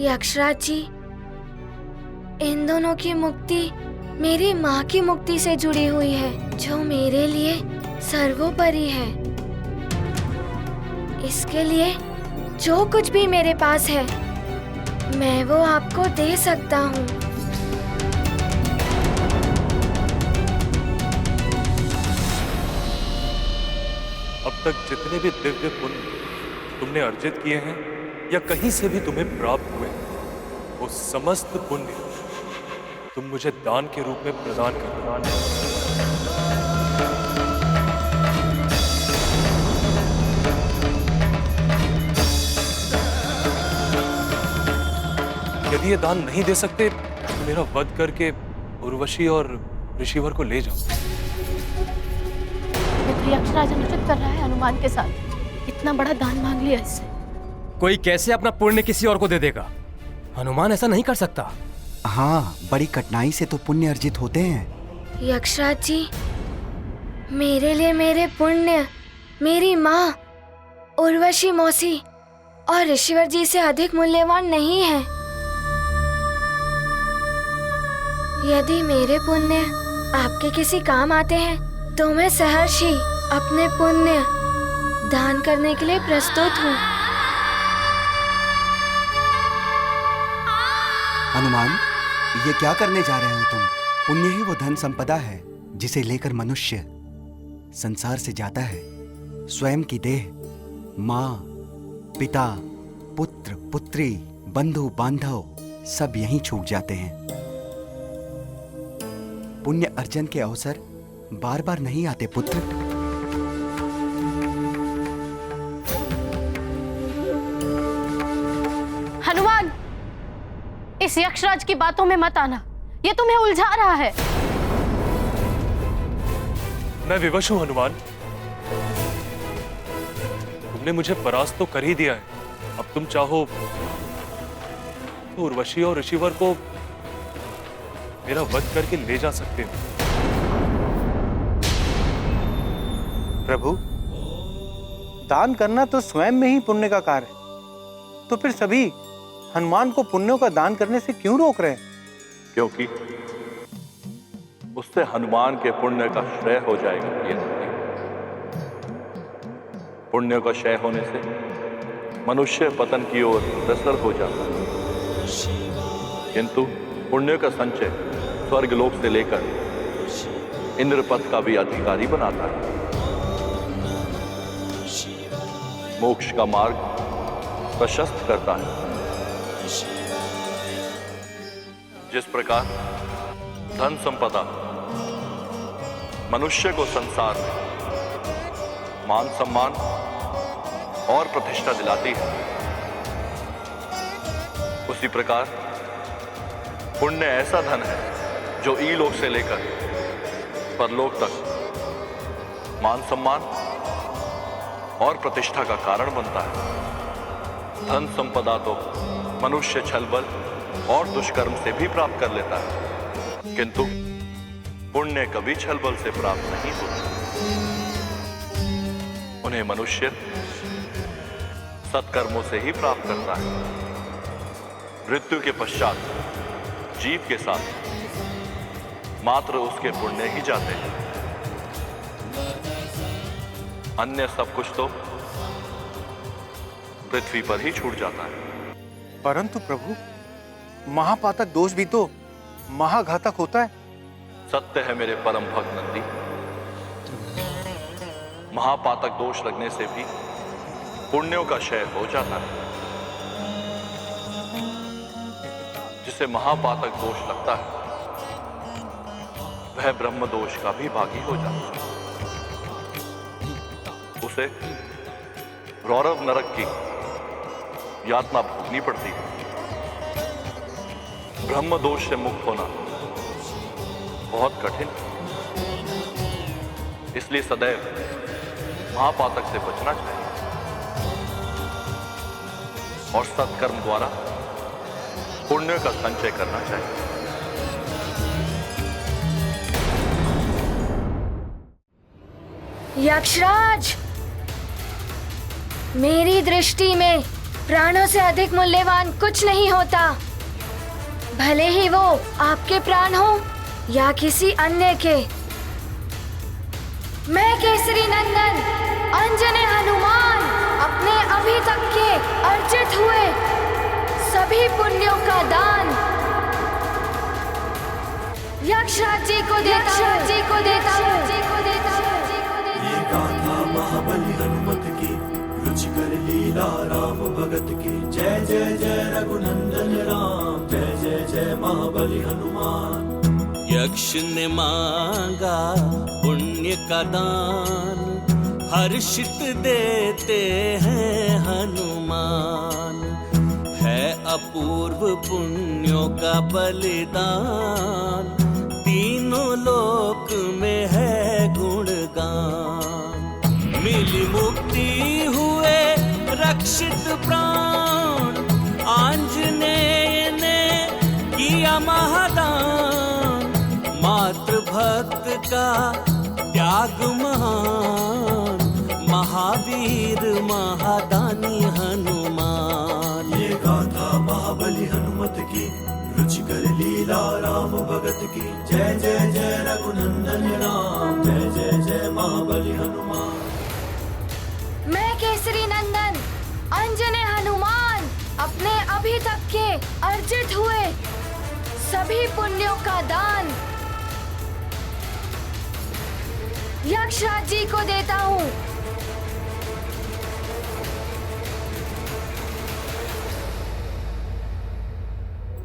यक्षराज जी, इन दोनों की मुक्ति मेरी माँ की मुक्ति से जुड़ी हुई है, जो मेरे लिए सर्वोपरि है। इसके लिए जो कुछ भी मेरे पास है मैं वो आपको दे सकता हूँ। अब तक जितने भी दिव्य पुण्य तुमने अर्जित किए हैं या कहीं से भी तुम्हें प्राप्त हुए, वो समस्त पुण्य तुम मुझे दान के रूप में प्रदान करना। यदि ये दान नहीं दे सकते तो मेरा वध करके उर्वशी और ऋषिवर को ले जाओ। यक्षराज अनुचित कर रहा है हनुमान के साथ। इतना बड़ा दान मांग लिया इससे। कोई कैसे अपना पुण्य किसी और को दे देगा? हनुमान ऐसा नहीं कर सकता। हाँ, बड़ी कठिनाई से तो पुण्य अर्जित होते हैं। यक्षराज जी, मेरे लिए मेरे पुण्य मेरी माँ उर्वशी मौसी और ऋषिवर जी से अधिक मूल्यवान नहीं है। यदि मेरे पुण्य आपके किसी काम आते हैं तो मैं सहर्ष ही अपने पुण्य दान करने के लिए प्रस्तुत हूँ। हनुमान, ये क्या करने जा रहे हो तुम? पुण्य ही वो धन संपदा है जिसे लेकर मनुष्य संसार से जाता है। स्वयं की देह, माँ, पिता, पुत्र, पुत्री, बंधु, बांधव सब यहीं छूट जाते हैं। पुण्य अर्जन के अवसर बार बार नहीं आते पुत्र। इस यक्षराज की बातों में मत आना, ये तुम्हें उलझा रहा है। मैं विवश हूं हनुमान। तुमने मुझे परास्त तो कर ही दिया है, अब तुम चाहो तो उर्वशी और ऋषिवर को मेरा वध करके ले जा सकते हो। प्रभु, दान करना तो स्वयं में ही पुण्य का कार्य है, तो फिर सभी हनुमान को पुण्यों का दान करने से क्यों रोक रहे हैं? क्योंकि उससे हनुमान के पुण्य का क्षय हो जाएगा। ये नहीं, पुण्य का क्षय होने से मनुष्य पतन की ओर अग्रसर हो जाता है, किंतु पुण्य का संचय स्वर्गलोक से लेकर इंद्रपथ का भी अधिकारी बनाता है। मोक्ष का मार्ग प्रशस्त करता है। जिस प्रकार धन संपदा मनुष्य को संसार में मान सम्मान और प्रतिष्ठा दिलाती है, उसी प्रकार पुण्य ऐसा धन है जो इलोक से लेकर परलोक तक मान सम्मान और प्रतिष्ठा का कारण बनता है। धन संपदा तो मनुष्य छल बल और दुष्कर्म से भी प्राप्त कर लेता है, किंतु पुण्य कभी छल बल से प्राप्त नहीं होता। उन्हें मनुष्य सत्कर्मों से ही प्राप्त करता है। मृत्यु के पश्चात जीव के साथ मात्र उसके पुण्य ही जाते हैं, अन्य सब कुछ तो पृथ्वी पर ही छूट जाता है। परंतु प्रभु, महापातक दोष भी तो महाघातक होता है। सत्य है मेरे परम भक्त नंदी, महापातक दोष लगने से भी पुण्यों का क्षय हो जाता है। जिसे महापातक दोष लगता है वह ब्रह्म दोष का भी भागी हो जाता है। उसे रौरव नरक की यातना भोगनी पड़ती है। ब्रह्म दोष से मुक्त होना बहुत कठिन, इसलिए सदैव महापातक से बचना चाहिए और सत्कर्म द्वारा पुण्य का संचय करना चाहिए। यक्षराज, मेरी दृष्टि में प्राणों से अधिक मूल्यवान कुछ नहीं होता, भले ही वो आपके प्राण हो या किसी अन्य के। मैं केसरी नंदन अंजने हनुमान अपने अभी तक के अर्जित हुए सभी पुण्यों का दान यक्षराज जी को देता ये गाथा महाबली हनुमत की, रुचिकर लीला राम भगत की। जय जय जय रघुनंदन राम, जय जय जय महाबली हनुमान। यक्ष ने मांगा पुण्य का दान, हर्षित देते हैं हनुमान। है अपूर्व पुण्यों का बलिदान, तीनों लोक में है गुणगान। मिली मुक्ति हुए रक्षित प्राण, आंजनेय ने किया महादान। मातृभक्त का त्याग महान, महावीर महादानी हनुमान। ये गाथा महाबली हनुमत की, रुचिकर लीला राम भगत की। जय जय जय रघुनंदन राम, जय जय जय महाबली हनुमान। मैं केसरी नंदन अंजने हनुमान अपने अभी तक के अर्जित हुए सभी पुण्यों का दान यक्षराज जी को देता हूँ।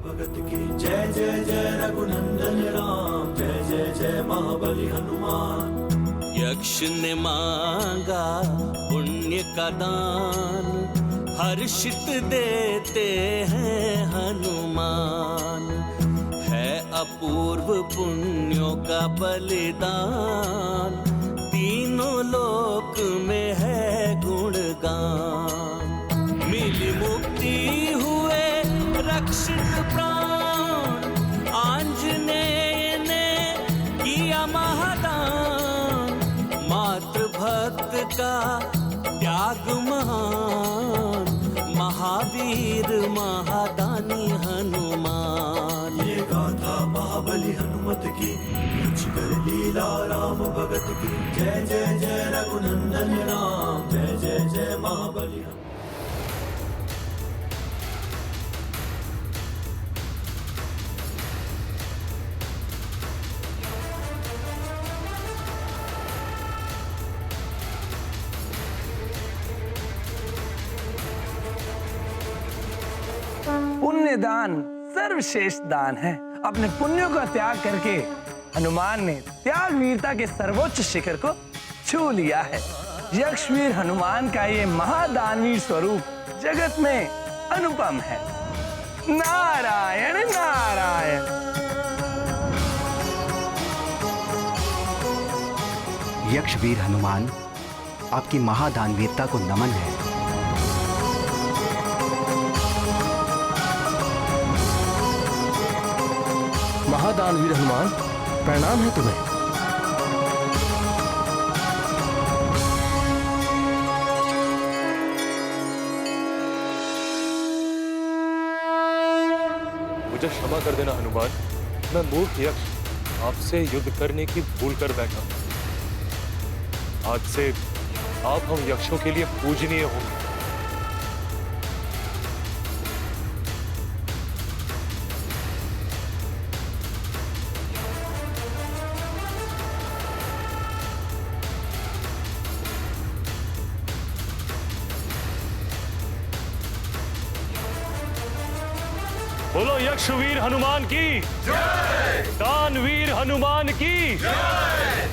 भगत की जय जय जय रघुनंदन राम, जय जय जय महाबली हनुमान। यक्ष ने मांगा पुण्य का दान, हर्षित देते हैं हनुमान। है अपूर्व पुण्यों का बलिदान, तीनों लोक में है गुणगान। मिली मुक्ति हुए रक्षित प्राण, आंजनेय ने किया महादान। मातृभक्त का त्याग महान, महावीर महादानी हनुमान। ये गाथा महाबली हनुमत की, रुचिकर लीला राम भगत की। जय जय जय रघुनंदन राम, जय जय जय महाबली। पुण्य दान सर्वश्रेष्ठ दान है। अपने पुण्यों का त्याग करके हनुमान ने त्याग वीरता के सर्वोच्च शिखर को छू लिया है। यक्षवीर हनुमान का ये महादानवीर स्वरूप जगत में अनुपम है। नारायण नारायण। यक्षवीर हनुमान, आपकी महादानवीरता को नमन है। महादानवीर हनुमान, प्रणाम है तुम्हें। मुझे क्षमा कर देना हनुमान, मैं मूर्ख यक्ष आपसे युद्ध करने की भूल कर बैठा। आज से आप हम यक्षों के लिए पूजनीय होंगे। बोलो यक्षवीर हनुमान की जय, दानवीर हनुमान की जय।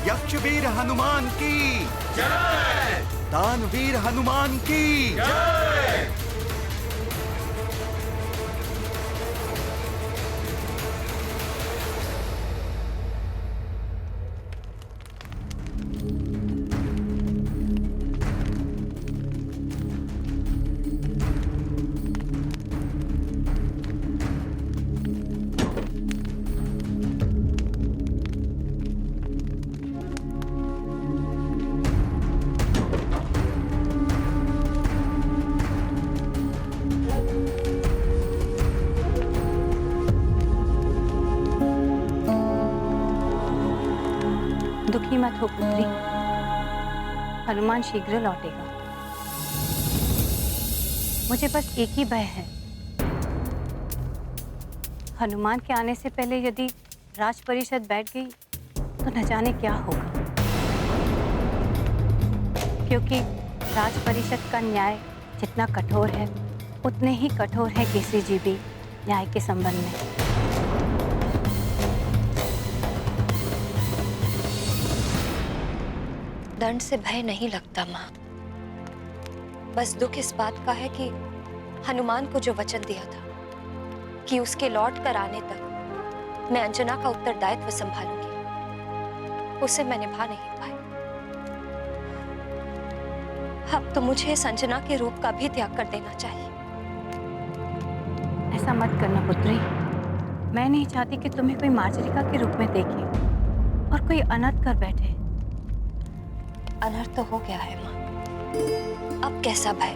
यक्षवीर हनुमान की जय, दानवीर हनुमान की जय। दुखी मत हो पुत्री, हनुमान शीघ्र लौटेगा। मुझे बस एक ही भय है, हनुमान के आने से पहले यदि राज परिषद बैठ गई तो न जाने क्या होगा। क्योंकि राज परिषद का न्याय जितना कठोर है, उतने ही कठोर है केसरी जी भी न्याय के संबंध में। दंड से भय नहीं लगता माँ, बस दुख इस बात का है कि हनुमान को जो वचन दिया था कि उसके लौट कर आने तक मैं अंजना का उत्तरदायित्व संभालूंगी, उसे मैं निभा नहीं पाई। अब तो मुझे इस अंजना के रूप का भी त्याग कर देना चाहिए। ऐसा मत करना पुत्री, मैं नहीं चाहती कि तुम्हें कोई मार्जरिका के रूप में देखे और कोई अनर्थ कर बैठे। अनर्थ तो हो गया है माँ, अब कैसा भय?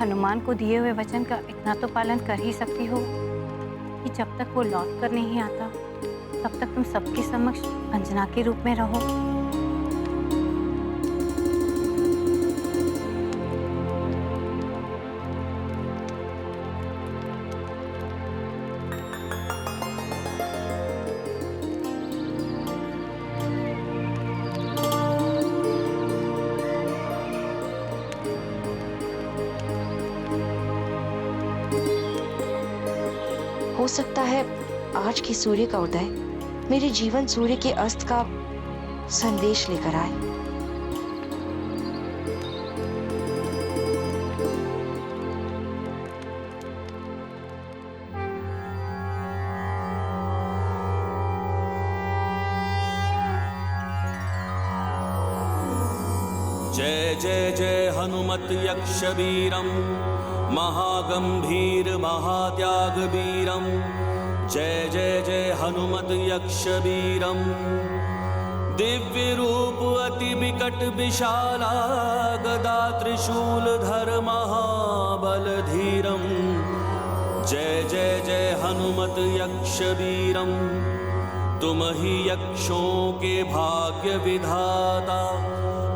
हनुमान को दिए हुए वचन का इतना तो पालन कर ही सकती हो कि जब तक वो लौट कर नहीं आता तब तक तुम सबके समक्ष अंजना के रूप में रहो। हो सकता है आज की सूर्य का उदय मेरे जीवन सूर्य के अस्त का संदेश लेकर आए। हनुमत यक्षवीरम महागंभीर महात्यागवीरम जय जय जय हनुमत यक्षवीरम दिव्य रूप अति विकट विशाला गदा त्रिशूल धर महाबल धीरम जय जय जय हनुमत यक्षवीरम तुम ही यक्षों के भाग्य विधाता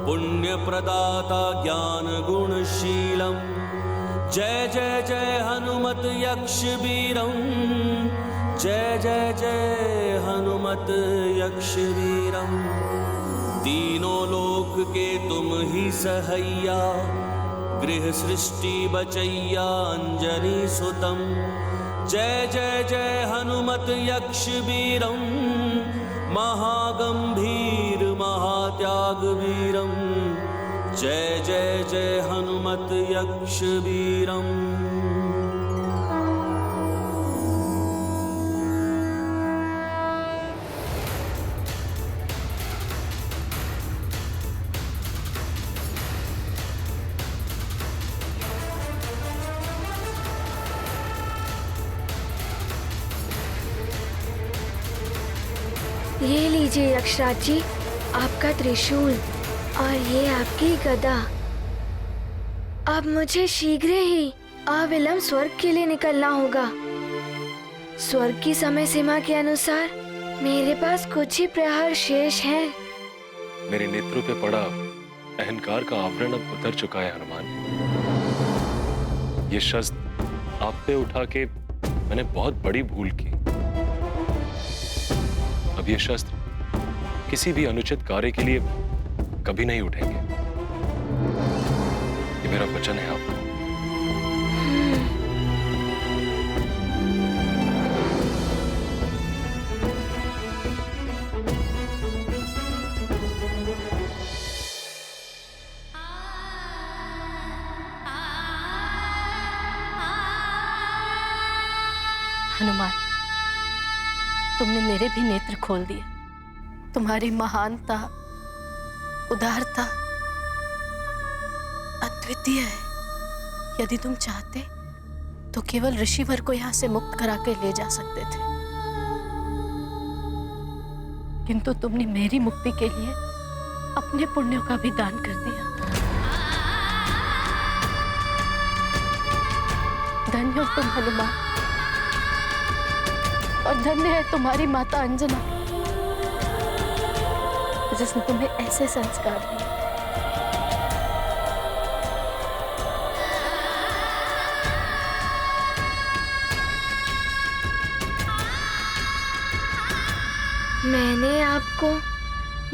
पुण्य प्रदाता ज्ञान गुणशीलम जय जय जय हनुमत यक्षवीरम जय जय जय हनुमत यक्षवीरम तीनों लोक के तुम ही सहैया गृह सृष्टि बचैया अंजनी सुतम जय जय जय हनुमत यक्षवीरम महागंभीर महात्यागवीरम जय जय जय हनुमत यक्षवीरम। ये लीजिए यक्षराज जी, आपका त्रिशूल और ये आपकी गदा। अब मुझे शीघ्र ही अविलंब स्वर्ग के लिए निकलना होगा। स्वर्ग की समय सीमा के अनुसार मेरे पास कुछ ही प्रहर शेष हैं। मेरे नेत्रों पे पड़ा अहंकार का आवरण अब उतर चुका है हनुमान। ये शस्त्र आप पे उठा के मैंने बहुत बड़ी भूल की। अब ये शस्त्र किसी भी अनुचित कार्य के लिए कभी नहीं उठेंगे। ये मेरा वचन है आपको। हनुमान, तुमने मेरे भी नेत्र खोल दिए। तुम्हारी महानता, उदारता अद्वितीय है। यदि तुम चाहते तो केवल ऋषिवर को यहाँ से मुक्त करा के ले जा सकते थे, किंतु तुमने मेरी मुक्ति के लिए अपने पुण्यों का भी दान कर दिया। धन्य हो तुम हनुमान, और धन्य है तुम्हारी माता अंजना जिसने तुम्हें ऐसे संस्कार दिए। मैंने आपको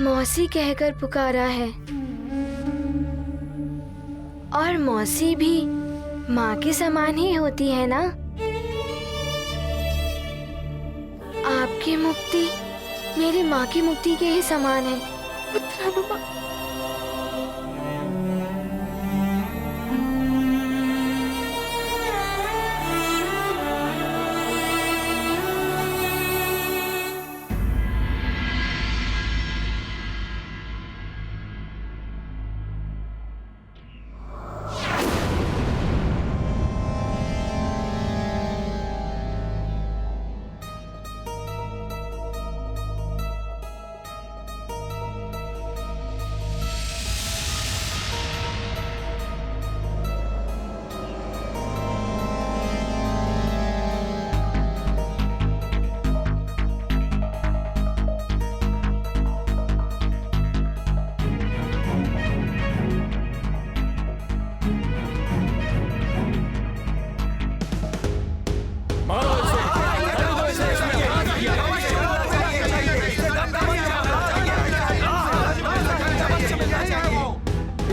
मौसी कहकर पुकारा है, और मौसी भी माँ के समान ही होती है ना। आपकी मुक्ति मेरी माँ की मुक्ति के ही समान है पुत्र हनुमान।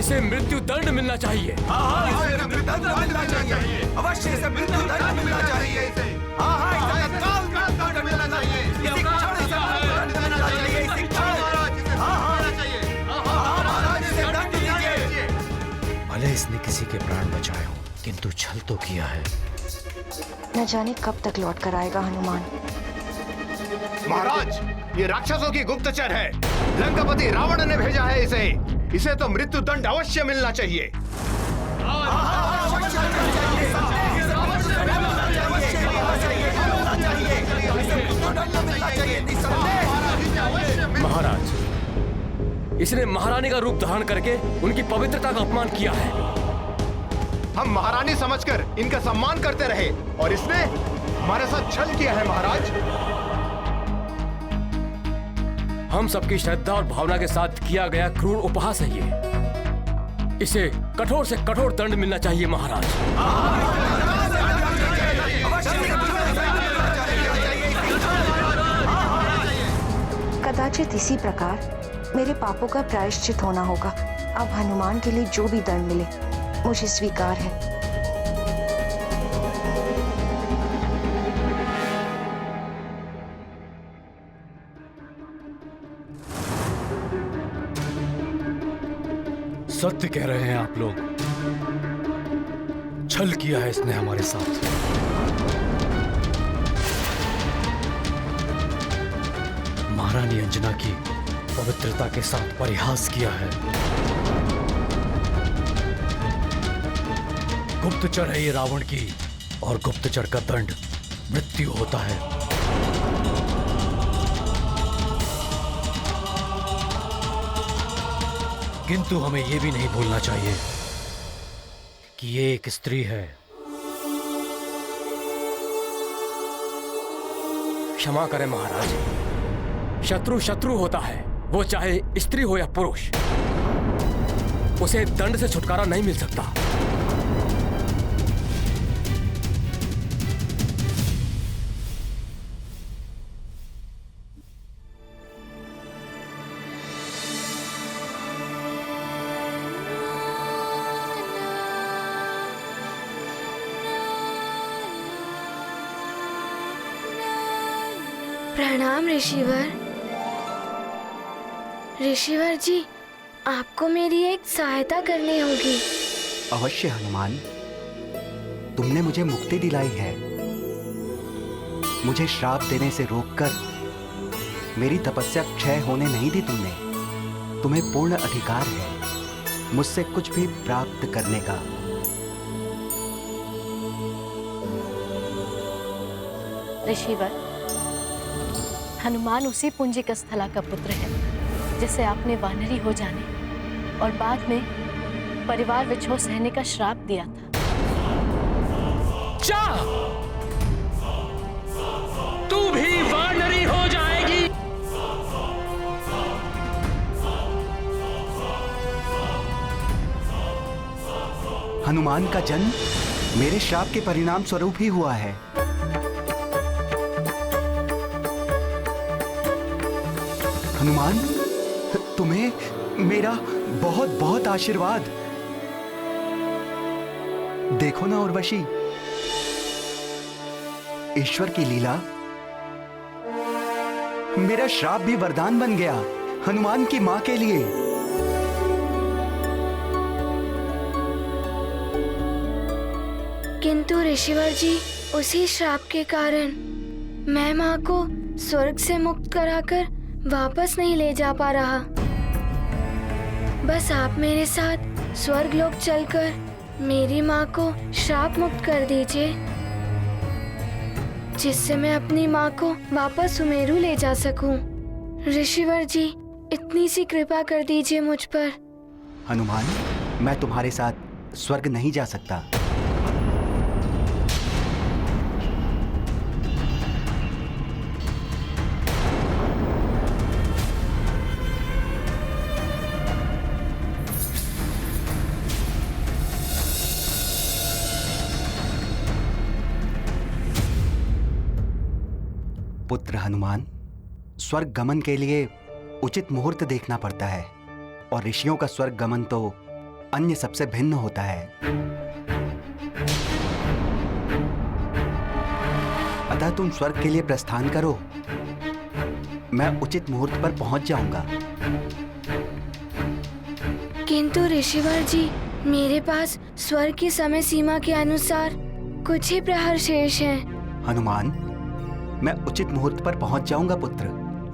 इसे मृत्यु दंड मिलना चाहिए। इसे मृत्यु दंड मिलना चाहिए। अवश्य इसे मृत्यु दंड मिलना चाहिए। इसे तत्काल दंड मिलना चाहिए। इसी क्षण इसे दंड मिलना चाहिए। इसी क्षण महाराज इसे दंड दीजिए। भले इसने किसी के प्राण बचाए हो, किंतु छल तो किया है। न जाने कब तक लौट कर आएगा हनुमान। महाराज, ये राक्षसों की गुप्तचर है। लंकापति रावण ने भेजा है इसे। इसे तो मृत्यु दंड अवश्य मिलना चाहिए। महाराज, इसने महारानी का रूप धारण करके उनकी पवित्रता का अपमान किया है। हम महारानी समझकर इनका सम्मान करते रहे और इसने हमारे साथ छल किया है महाराज। हम सबकी श्रद्धा और भावना के साथ किया गया क्रूर उपहास है ये। इसे कठोर से कठोर दंड मिलना चाहिए महाराज। कदाचित इसी प्रकार मेरे पापों का प्रायश्चित होना होगा। अब हनुमान के लिए जो भी दंड मिले मुझे स्वीकार है। सत्य कह रहे हैं आप लोग। छल किया है इसने हमारे साथ। महारानी अंजना की पवित्रता के साथ परिहास किया है। गुप्तचर है ये रावण की, और गुप्तचर का दंड मृत्यु होता है। किंतु हमें यह भी नहीं भूलना चाहिए कि ये एक स्त्री है। क्षमा करें महाराज, शत्रु शत्रु होता है, वो चाहे स्त्री हो या पुरुष। उसे दंड से छुटकारा नहीं मिल सकता। प्रणाम ऋषिवर। ऋषिवर जी, आपको मेरी एक सहायता करनी होगी। अवश्य हनुमान, तुमने मुझे मुक्ति दिलाई है। मुझे श्राप देने से रोककर मेरी तपस्या क्षय होने नहीं दी तुमने। तुम्हें पूर्ण अधिकार है मुझसे कुछ भी प्राप्त करने का। ऋषिवर, हनुमान उसी पुंजिक स्थला का पुत्र है जिसे आपने वानरी हो जाने और बाद में परिवार विछोह सहने का श्राप दिया था। जा! तू भी वानरी हो जाएगी। हनुमान का जन्म मेरे श्राप के परिणाम स्वरूप ही हुआ है। हनुमान, तुम्हें मेरा बहुत बहुत आशीर्वाद। देखो ना उर्वशी, ईश्वर की लीला, मेरा श्राप भी वरदान बन गया हनुमान की मां के लिए। किंतु ऋषिवर जी, उसी श्राप के कारण मैं माँ को स्वर्ग से मुक्त कराकर वापस नहीं ले जा पा रहा। बस आप मेरे साथ स्वर्ग लोक चलकर मेरी माँ को श्राप मुक्त कर दीजिए, जिससे मैं अपनी माँ को वापस सुमेरु ले जा सकूं। ऋषिवर जी, इतनी सी कृपा कर दीजिए मुझ पर। हनुमान, मैं तुम्हारे साथ स्वर्ग नहीं जा सकता। पुत्र हनुमान, स्वर्ग गमन के लिए उचित मुहूर्त देखना पड़ता है, और ऋषियों का स्वर्ग गमन तो अन्य सबसे भिन्न होता है। अतः तुम स्वर्ग के लिए प्रस्थान करो, मैं उचित मुहूर्त पर पहुंच जाऊंगा। किंतु ऋषिवर जी, मेरे पास स्वर्ग की समय सीमा के अनुसार कुछ ही प्रहर शेष हैं। हनुमान, मैं उचित मुहूर्त पर पहुंच जाऊंगा पुत्र,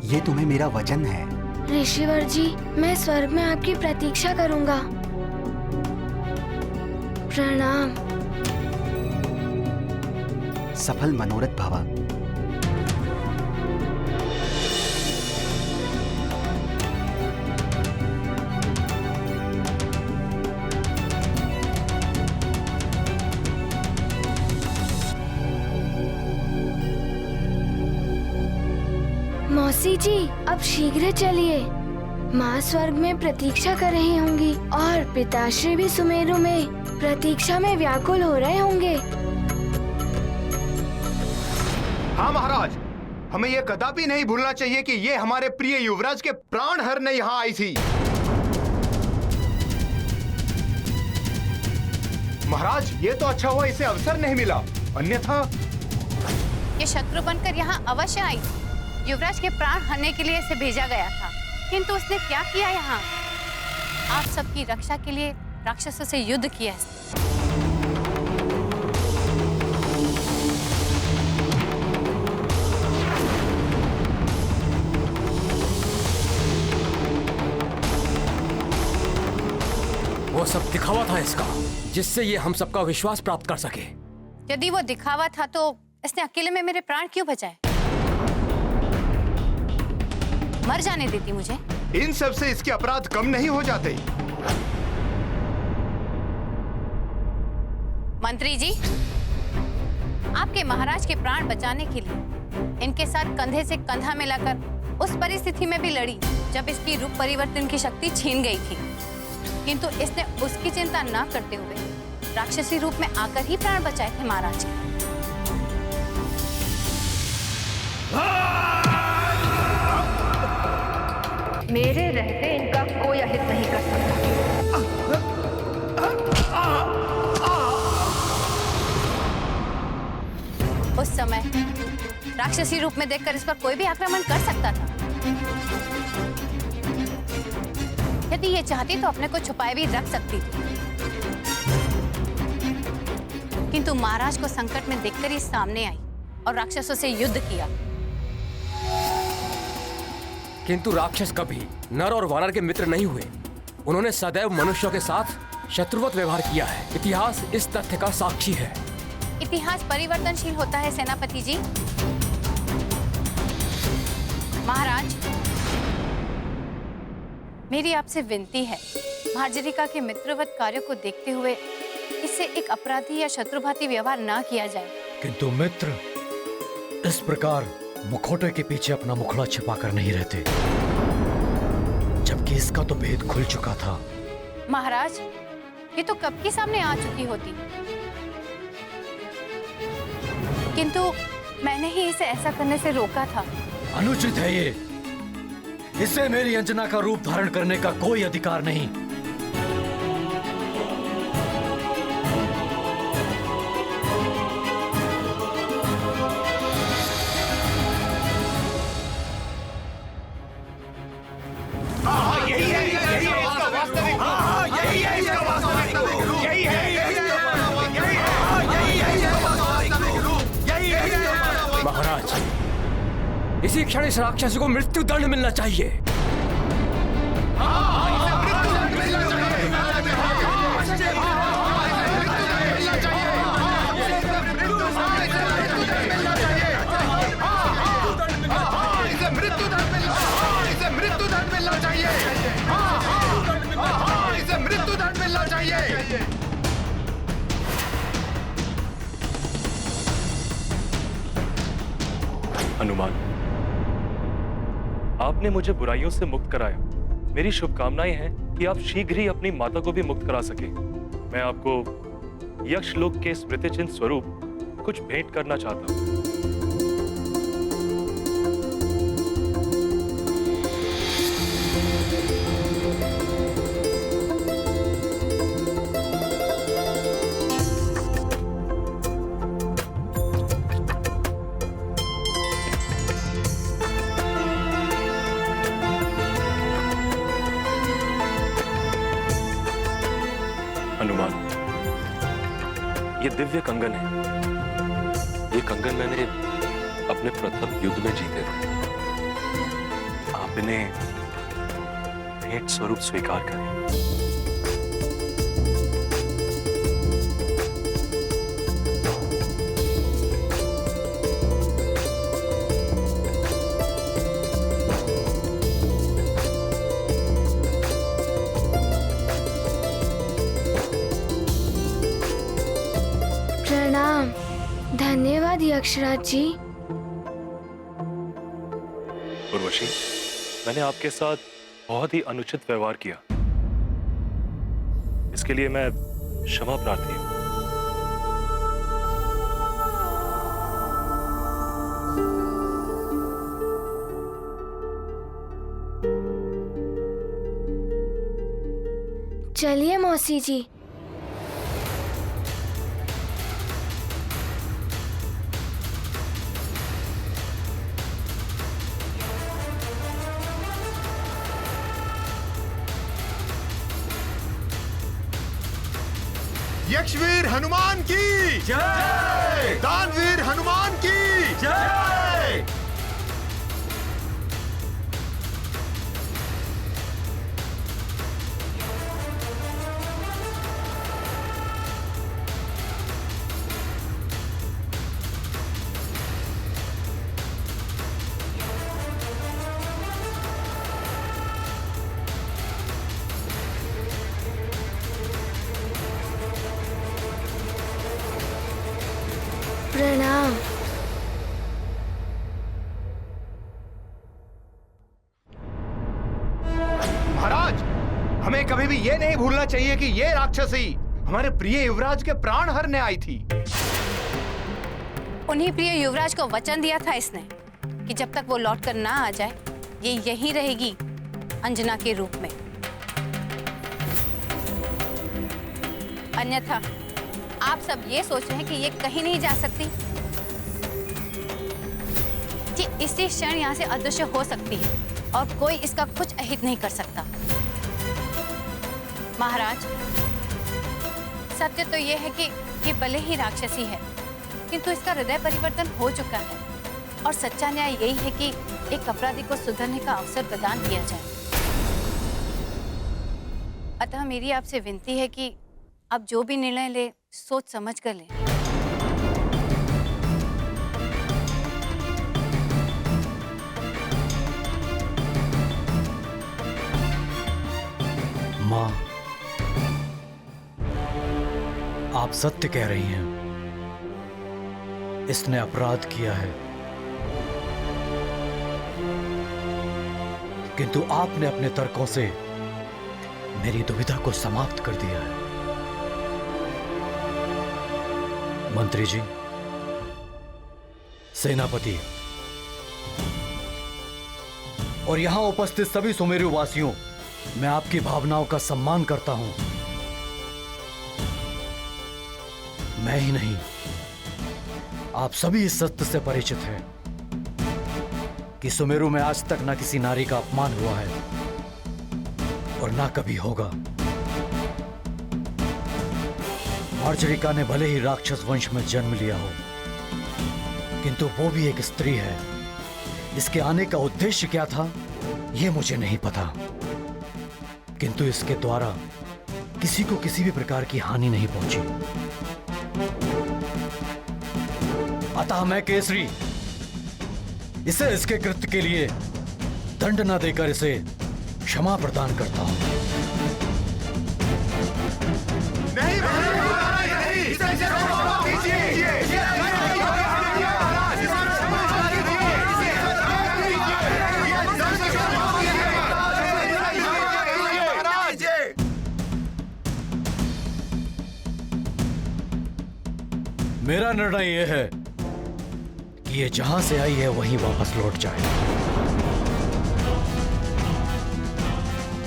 ये तुम्हें मेरा वचन है। ऋषिवर जी, मैं स्वर्ग में आपकी प्रतीक्षा करूंगा। प्रणाम। सफल मनोरथ भवा। मौसी जी, अब शीघ्र चलिए। माँ स्वर्ग में प्रतीक्षा कर रही होंगी और पिताश्री भी सुमेरु में प्रतीक्षा में व्याकुल हो रहे होंगे। हाँ महाराज, हमें ये कदापि नहीं भूलना चाहिए कि ये हमारे प्रिय युवराज के प्राण हरने यहाँ आई थी। महाराज, ये तो अच्छा हुआ इसे अवसर नहीं मिला, अन्यथा ये शत्रु बनकर यहाँ अवश्य आई। युवराज के प्राण हरने के लिए इसे भेजा गया था, किंतु उसने क्या किया यहाँ? आप सबकी रक्षा के लिए राक्षसों से युद्ध किया। वो सब दिखावा था इसका, जिससे ये हम सबका विश्वास प्राप्त कर सके। यदि वो दिखावा था तो इसने अकेले में मेरे प्राण क्यों बचाए? मर जाने देती मुझे। इन सब से इसके अपराध कम नहीं हो जाते। मंत्री जी, आपके महाराज के प्राण बचाने के लिए इनके साथ कंधे से कंधा मिलाकर उस परिस्थिति में भी लड़ी जब इसकी रूप परिवर्तन की शक्ति छीन गई थी, किंतु इसने उसकी चिंता न करते हुए राक्षसी रूप में आकर ही प्राण बचाए थे महाराज के। मेरे रहते इनका कोई अहित नहीं कर सकता। उस समय राक्षसी रूप में देखकर इस पर कोई भी आक्रमण कर सकता था। यदि ये चाहती तो अपने को छुपाए भी रख सकती थी, किंतु महाराज को संकट में देखकर ही सामने आई और राक्षसों से युद्ध किया। किंतु राक्षस कभी नर और वानर के मित्र नहीं हुए। उन्होंने सदैव मनुष्यों के साथ शत्रुवत व्यवहार किया है। इतिहास इस तथ्य का साक्षी है। इतिहास परिवर्तनशील होता है सेनापति जी। महाराज, मेरी आपसे विनती है, महाजरिका के मित्रवत कार्यों को देखते हुए इससे एक अपराधी या शत्रुभाती व्यवहार ना किया जाए। किंतु मित्र इस प्रकार मुखौटे के पीछे अपना मुखड़ा छिपाकर नहीं रहते, जबकि इसका तो भेद खुल चुका था। महाराज, ये तो कब की सामने आ चुकी होती, किंतु मैंने ही इसे ऐसा करने से रोका था। अनुचित है ये। इसे मेरी अंजना का रूप धारण करने का कोई अधिकार नहीं। महाराज, इसी क्षण इस राक्षस को मृत्यु दंड मिलना चाहिए। हनुमान, आपने मुझे बुराइयों से मुक्त कराया। मेरी शुभकामनाएं हैं कि आप शीघ्र ही अपनी माता को भी मुक्त करा सके। मैं आपको यक्षलोक के स्मृति चिन्ह स्वरूप कुछ भेंट करना चाहता हूं। हनुमान, ये दिव्य कंगन है। ये कंगन मैंने अपने प्रथम युद्ध में जीते थे। आप इन्हें भेंट स्वरूप स्वीकार करें। प्रणाम। धन्यवाद यक्षराज जी। उर्वशी, मैंने आपके साथ बहुत ही अनुचित व्यवहार किया। इसके लिए मैं क्षमा प्रार्थी हूँ। चलिए मौसी जी। यक्षवीर हनुमान की जय। दानवीर हनुमान की जय। प्रणाम। महाराज, हमें कभी भी ये नहीं भूलना चाहिए कि ये राक्षसी हमारे प्रिय युवराज के प्राण हरने आई थी। उन्हीं प्रिय युवराज को वचन दिया था इसने कि जब तक वो लौट कर ना आ जाए ये यहीं रहेगी अंजना के रूप में। अन्यथा आप सब ये सोच रहे हैं कि ये कहीं नहीं जा सकती, कि इसी क्षण यहाँ से अदृश्य हो सकती है और कोई इसका कुछ अहित नहीं कर सकता। महाराज, सत्य तो ये है कि ये भले ही राक्षसी है किंतु इसका हृदय परिवर्तन हो चुका है और सच्चा न्याय यही है कि एक अपराधी को सुधरने का अवसर प्रदान किया जाए। अतः मेरी आपसे विनती है कि आप जो भी निर्णय ले सोच समझ कर लें। माँ, आप सत्य कह रही हैं। इसने अपराध किया है, किंतु आपने अपने तर्कों से मेरी दुविधा को समाप्त कर दिया है। मंत्री जी, सेनापति और यहां उपस्थित सभी सुमेरु वासियों, मैं आपकी भावनाओं का सम्मान करता हूं। मैं ही नहीं, आप सभी इस सत्य से परिचित हैं कि सुमेरु में आज तक ना किसी नारी का अपमान हुआ है और ना कभी होगा। मार्जरिका ने भले ही राक्षस वंश में जन्म लिया हो, किंतु वो भी एक स्त्री है। इसके आने का उद्देश्य क्या था यह मुझे नहीं पता, किंतु इसके द्वारा किसी को किसी भी प्रकार की हानि नहीं पहुंची। अतः मैं केसरी इसे इसके कृत्य के लिए दंड न देकर इसे क्षमा प्रदान करता हूं। नहीं, मेरा निर्णय यह है कि ये जहां से आई है वहीं वापस लौट जाए।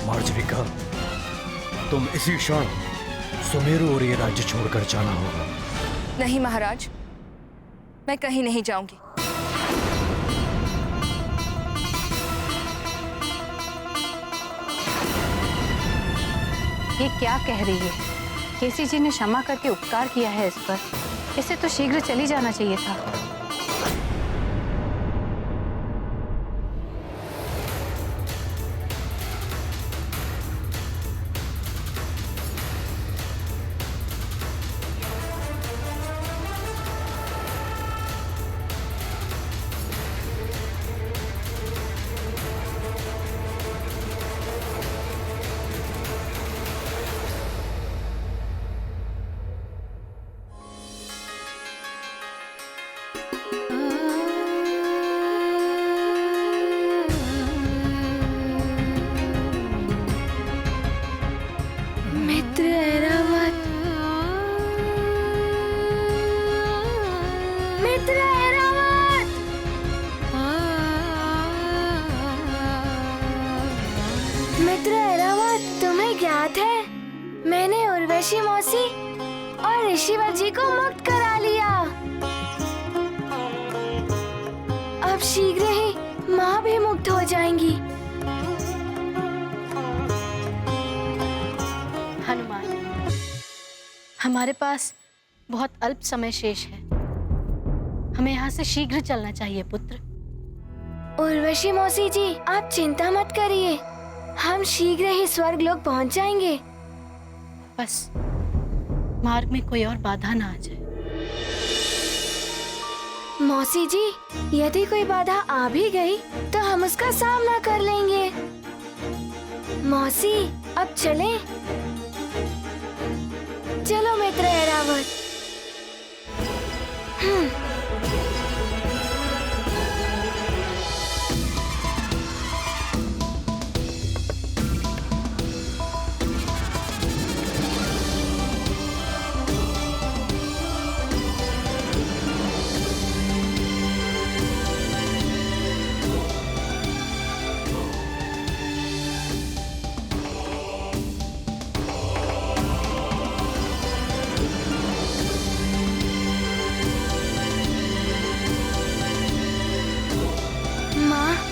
मार्जरिका, तुम इसी क्षण सुमेरु और ये राज्य छोड़कर जाना होगा। नहीं महाराज, मैं कहीं नहीं जाऊंगी। ये क्या कह रही है? केसी जी ने क्षमा करके उपकार किया है इस पर, इसे तो शीघ्र चली जाना चाहिए था। मित्र ऐरावत, मित्र ऐरावत, मित्र ऐरावत, तुम्हें ज्ञात है मैंने उर्वशी मौसी और ऋषिवर जी को मुक्त करा लिया। अब शीघ्र ही माँ भी मुक्त हो जाएंगी। हनुमान, हमारे पास बहुत अल्प समय शेष है, हमें यहाँ से शीघ्र चलना चाहिए पुत्र। उर्वशी मौसी जी, आप चिंता मत करिए, हम शीघ्र ही स्वर्ग लोक पहुँच जाएंगे। बस मार्ग में कोई और बाधा ना आ जाए। मौसी जी, यदि कोई बाधा आ भी गई तो हम उसका सामना कर लेंगे। मौसी, अब चलें? चलो मित्र ऐरावत।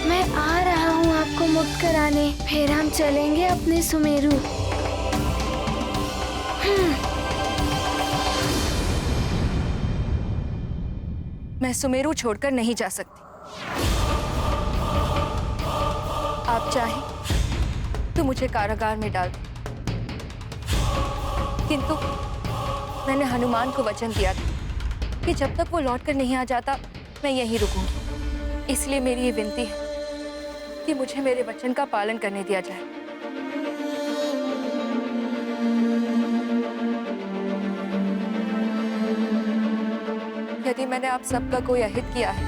मैं आ रहा हूँ आपको मुक्त कराने, फिर हम चलेंगे अपने सुमेरु। मैं सुमेरु छोड़कर नहीं जा सकती। आप चाहें तो मुझे कारागार में डाल दो, किंतु मैंने हनुमान को वचन दिया था कि जब तक वो लौटकर नहीं आ जाता मैं यहीं रुकूंगी। इसलिए मेरी ये विनती है कि मुझे मेरे वचन का पालन करने दिया जाए। यदि मैंने आप सबका कोई अहित किया है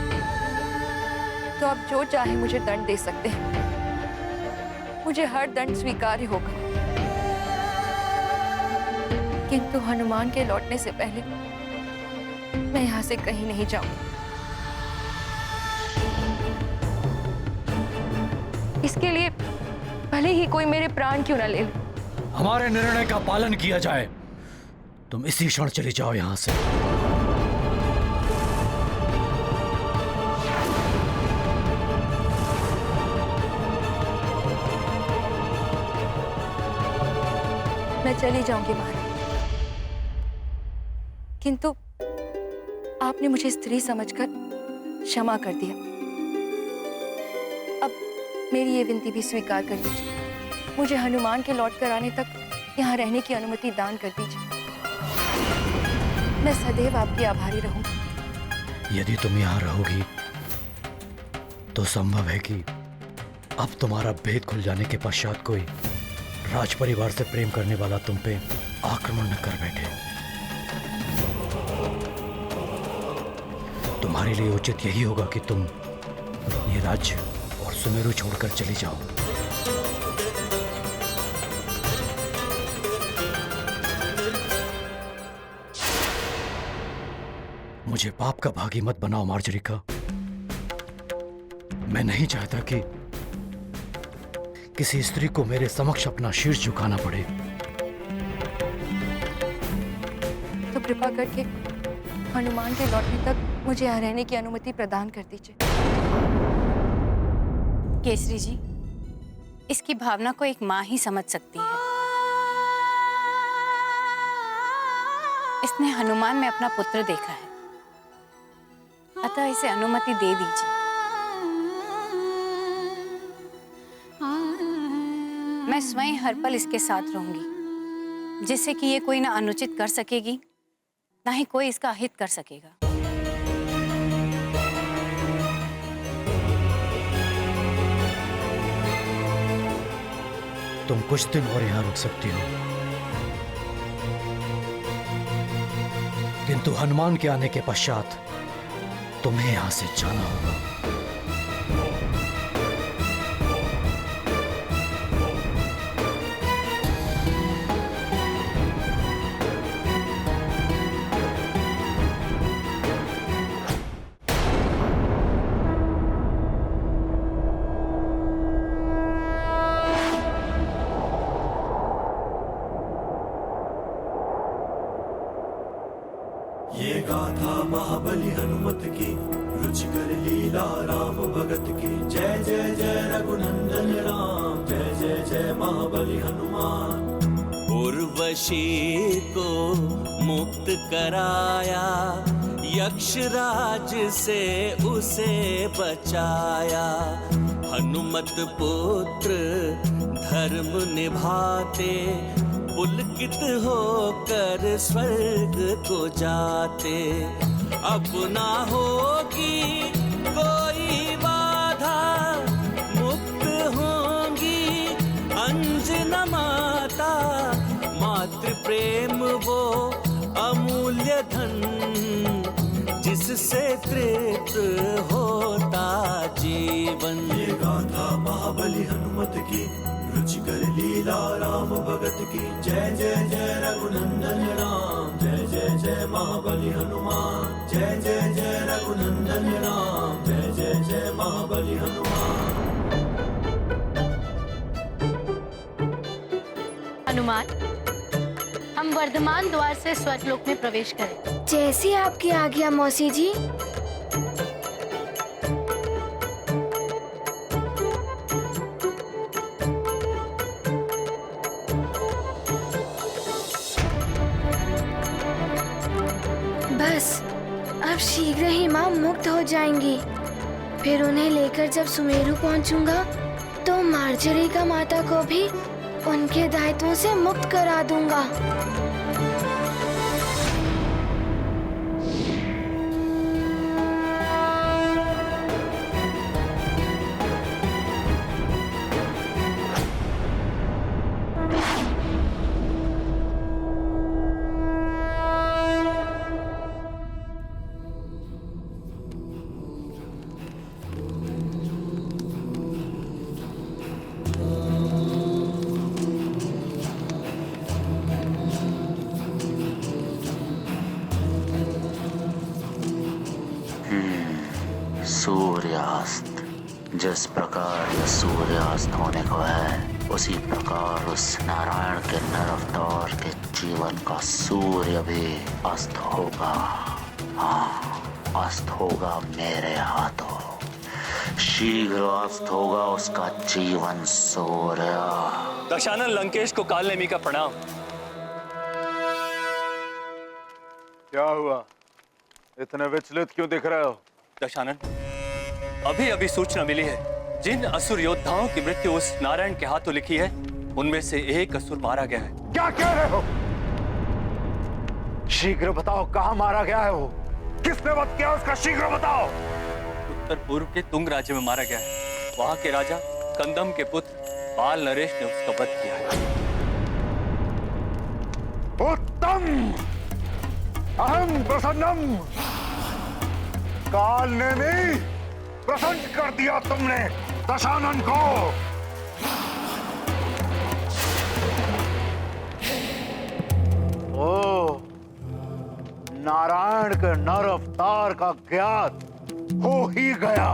तो आप जो चाहे मुझे दंड दे सकते हैं, मुझे हर दंड स्वीकार्य होगा, किंतु हनुमान के लौटने से पहले मैं यहाँ से कहीं नहीं जाऊंगी। इसके लिए भले ही कोई मेरे प्राण क्यों न ले ले। हमारे निर्णय का पालन किया जाए। तुम इसी क्षण चली जाओ यहाँ से। मैं चली जाऊंगी महाराज, किंतु आपने मुझे स्त्री समझकर क्षमा कर दिया। अब मेरी ये विनती भी स्वीकार कर लीजिए, मुझे हनुमान के लौट कर आने तक यहाँ रहने की अनुमति दान कर दीजिए। मैं सदैव आपकी आभारी रहूंगी। यदि तुम यहाँ रहोगी तो संभव है कि अब तुम्हारा भेद खुल जाने के पश्चात कोई राज परिवार से प्रेम करने वाला तुम पे आक्रमण न कर बैठे। तुम्हारे लिए उचित यही होगा कि तुम ये राज्य और सुमेरु छोड़कर चली जाओ। मुझे पाप का भागी मत बनाओ मार्जरिका। मैं नहीं चाहता कि किसी स्त्री को मेरे समक्ष अपना शीर्ष झुकाना पड़े। तो कृपा करके हनुमान के लौटने तक मुझे यहाँ रहने की अनुमति प्रदान कर दीजिए। केसरी जी, इसकी भावना को एक माँ ही समझ सकती है। इसने हनुमान में अपना पुत्र देखा है, अतः इसे अनुमति दे दीजिए। मैं स्वयं हर पल इसके साथ रहूंगी, जिससे कि ये कोई ना अनुचित कर सकेगी, ना ही कोई इसका अहित कर सकेगा। तुम कुछ दिन और यहाँ रुक सकती हो, किंतु हनुमान के आने के पश्चात तुम्हें यहां से जाना होगा। ये गाथा महाबली हनुमत की, रुचिकर लीला राम भगत की। जय जय जय रघुनंदन राम, जय जय जय महाबली हनुमान। उर्वशी को मुक्त कराया, यक्षराज से उसे बचाया। हनुमत पुत्र धर्म निभाते, पुलकित होकर स्वर्ग को जाते। अब ना होगी कोई बाधा, मुक्त होंगी अंजना माता। मातृ प्रेम वो अमूल्य धन, जिससे तृप्त होता जीवन। ये गाथा महाबली हनुमत की, रुचिकर लीला राम भगत की। जय जय जय रघुनंदन राम, जय जय जय महाबली हनुमान। जय जय जय रघुनंदन राम, जय जय जय महाबली हनुमान। हनुमान, हम वर्धमान द्वार से स्वर्गलोक में प्रवेश करें। जैसी आपकी आज्ञा मौसी जी। बस अब शीघ्र ही माँ मुक्त हो जाएंगी। फिर उन्हें लेकर जब सुमेरु पहुँचूंगा तो मार्जरी का माता को भी उनके दायित्वों से मुक्त करा दूंगा। सूर्यास्त। जिस प्रकार यह सूर्यास्त होने को है, उसी प्रकार उस नारायण के नर अवतार के जीवन का सूर्य भी अस्त होगा। हाँ, अस्त होगा मेरे हाथों। शीघ्र अस्त होगा उसका जीवन सूर्य। दशानन लंकेश को कालनेमी का प्रणाम। क्या हुआ? इतने विचलित क्यों दिख रहे हो? दशानन, अभी अभी सूचना मिली है, जिन असुर योद्धाओं की मृत्यु उस नारायण के हाथों लिखी है, उनमें से एक असुर मारा गया है। क्या कह रहे हो? शीघ्र बताओ, कहाँ मारा गया है वो? किसने वध किया उसका? शीघ्र बताओ। उत्तर पूर्व के तुंग राज्य में मारा गया है। वहां के राजा कंदम के पुत्र बाल नरेश ने उसका वध किया है। उत्तम, अहम प्रसन्नम। काल ने भी प्रसन्न कर दिया तुमने दशानन को। ओ, नारायण के नर अवतार का ज्ञात हो ही गया।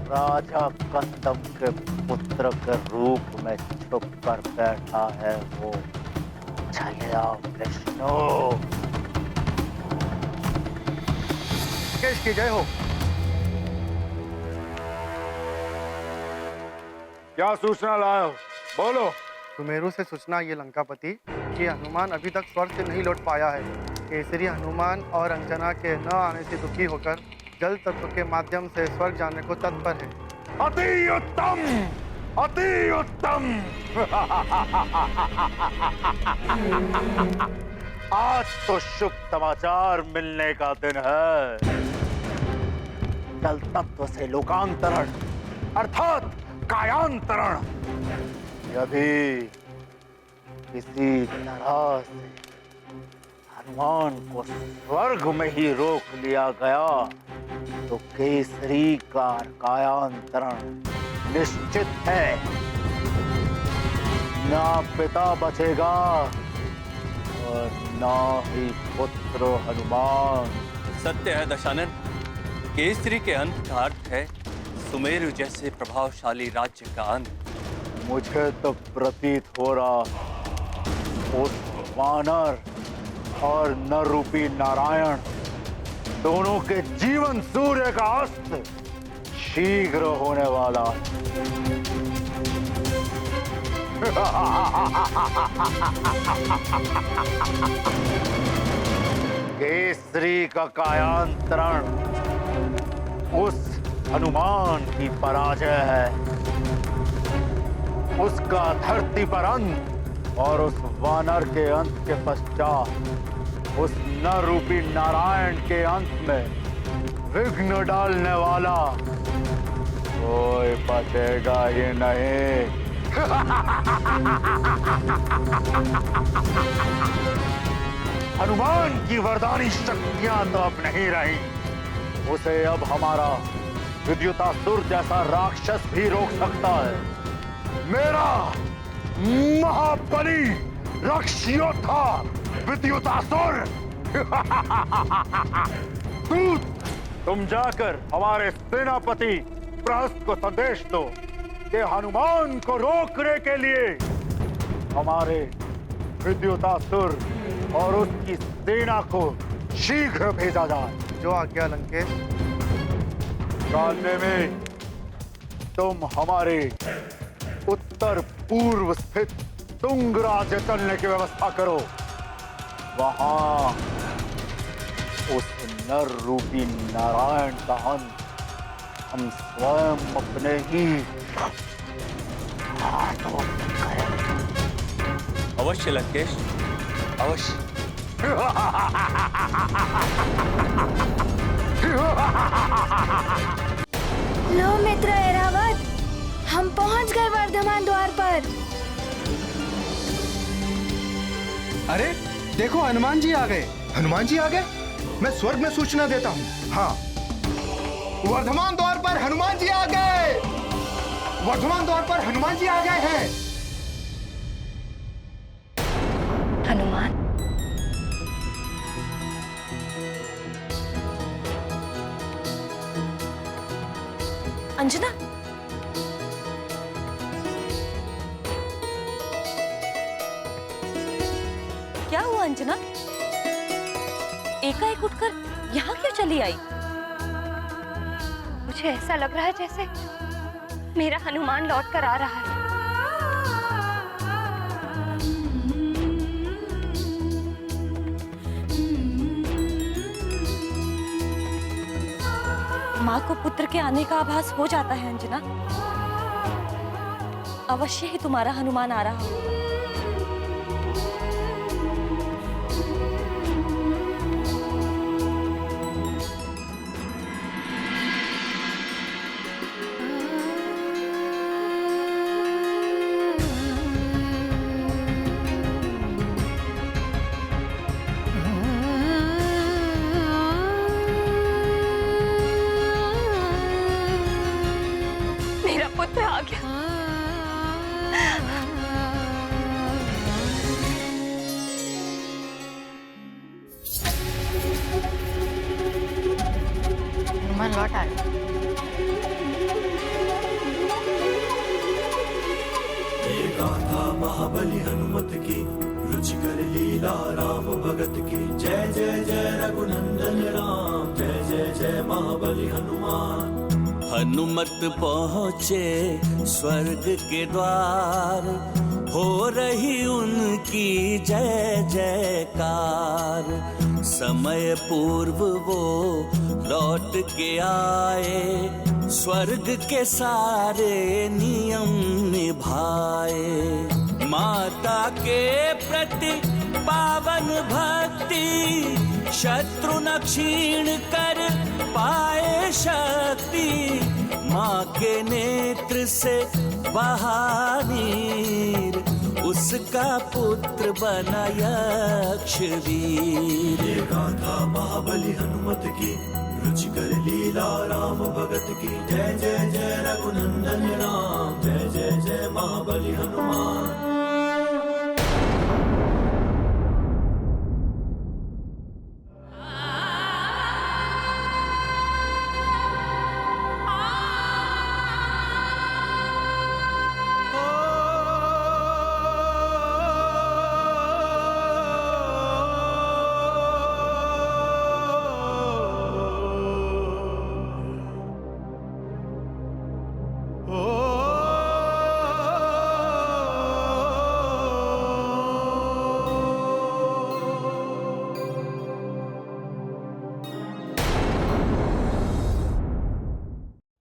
राजा कंदम के पुत्र के रूप में छुप कर बैठा है वो छलिया विष्णु। केश की जय हो। क्या सूचना लाए हो? बोलो। सुमेरु से सूचना ये लंकापति कि हनुमान अभी तक स्वर्ग से नहीं लौट पाया है। केसरी हनुमान और अंजना के न आने से दुखी होकर जल तत्व के माध्यम से स्वर्ग जाने को तत्पर है। अति उत्तम, अति उत्तम। आज तो शुभ समाचार मिलने का दिन है। जल तत्व से लोकांतरण अर्थात कायांतरण। यदि किसी तरह से हनुमान को स्वर्ग में ही रोक लिया गया तो केसरी का कायांतरण निश्चित है। ना पिता बचेगा और ना ही पुत्र हनुमान। सत्य है दशानन, केसरी के अंत का अर्थ है सुमेरु जैसे प्रभावशाली राज्य का अंत। मुझे तो प्रतीत हो रहा उस वानर और नर रूपी नारायण दोनों के जीवन सूर्य का अस्त शीघ्र होने वाला। केसरी का कायांतरण उस हनुमान की पराजय है, उसका धरती पर अंत और उस वानर के अंत के पश्चात उस नर रूपी नारायण के अंत में विघ्न डालने वाला कोई बचेगा ही नहीं। हनुमान की वरदानी शक्तियां तो अब नहीं रही, उसे अब हमारा विद्युतासुर जैसा राक्षस भी रोक सकता है। मेरा महाबली राक्षयोद्धा विद्युतासुर। तुम जाकर हमारे सेनापति प्रहस्त को संदेश दो कि हनुमान को रोकने के लिए हमारे विद्युतासुर और उसकी सेना को शीघ्र भेजा जाए। जो आज्ञा लंकेश। जानने में तुम हमारे उत्तर पूर्व स्थित तुंग राज्य चलने की व्यवस्था करो। वहां उस नर रूपी नारायण का अंत हम स्वयं अपने ही हाथों करेंगे। अवश्य लंकेश, अवश्य। लो मित्र ऐरावत, हम पहुंच गए वर्धमान द्वार पर। अरे देखो, हनुमान जी आ गए। हनुमान जी आ गए? मैं स्वर्ग में सूचना देता हूँ। हाँ, वर्धमान द्वार पर हनुमान जी आ गए। वर्धमान द्वार पर हनुमान जी आ गए हैं। हनुमान, अंजना, क्या हुआ अंजना? एकाएक उठकर यहाँ क्यों चली आई? मुझे ऐसा लग रहा है जैसे मेरा हनुमान लौट कर आ रहा है। माँ को पुत्र के आने का आभास हो जाता है अंजना। अवश्य ही तुम्हारा हनुमान आ रहा हो। मेरा पुत्र आ गया। हनुमान लौट आए। ये गाथा महाबली हनुमत की, रुचिकर लीला राम भगत की। जय जय जय रघुनंदन राम, जय जय जय महाबली हनुमान। हनुमत पहुँचे स्वर्ग के द्वार, हो रही उनकी जय जयकार। समय पूर्व वो लौट के आए, स्वर्ग के सारे नियम निभाए। माता के प्रति पावन भक्ति, शत्रु न क्षीण कर पाए शक्ति। माँ के नेत्र से बहा नीर, उसका पुत्र बना यक्षवीर। ये गाथा महाबली हनुमत की, रुचिकर लीला राम भगत की। जय जय जय रघुनंदन राम, जय जय जय महाबली हनुमान।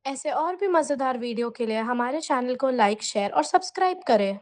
ऐसे और भी मज़ेदार वीडियो के लिए हमारे चैनल को लाइक, शेयर और सब्सक्राइब करें।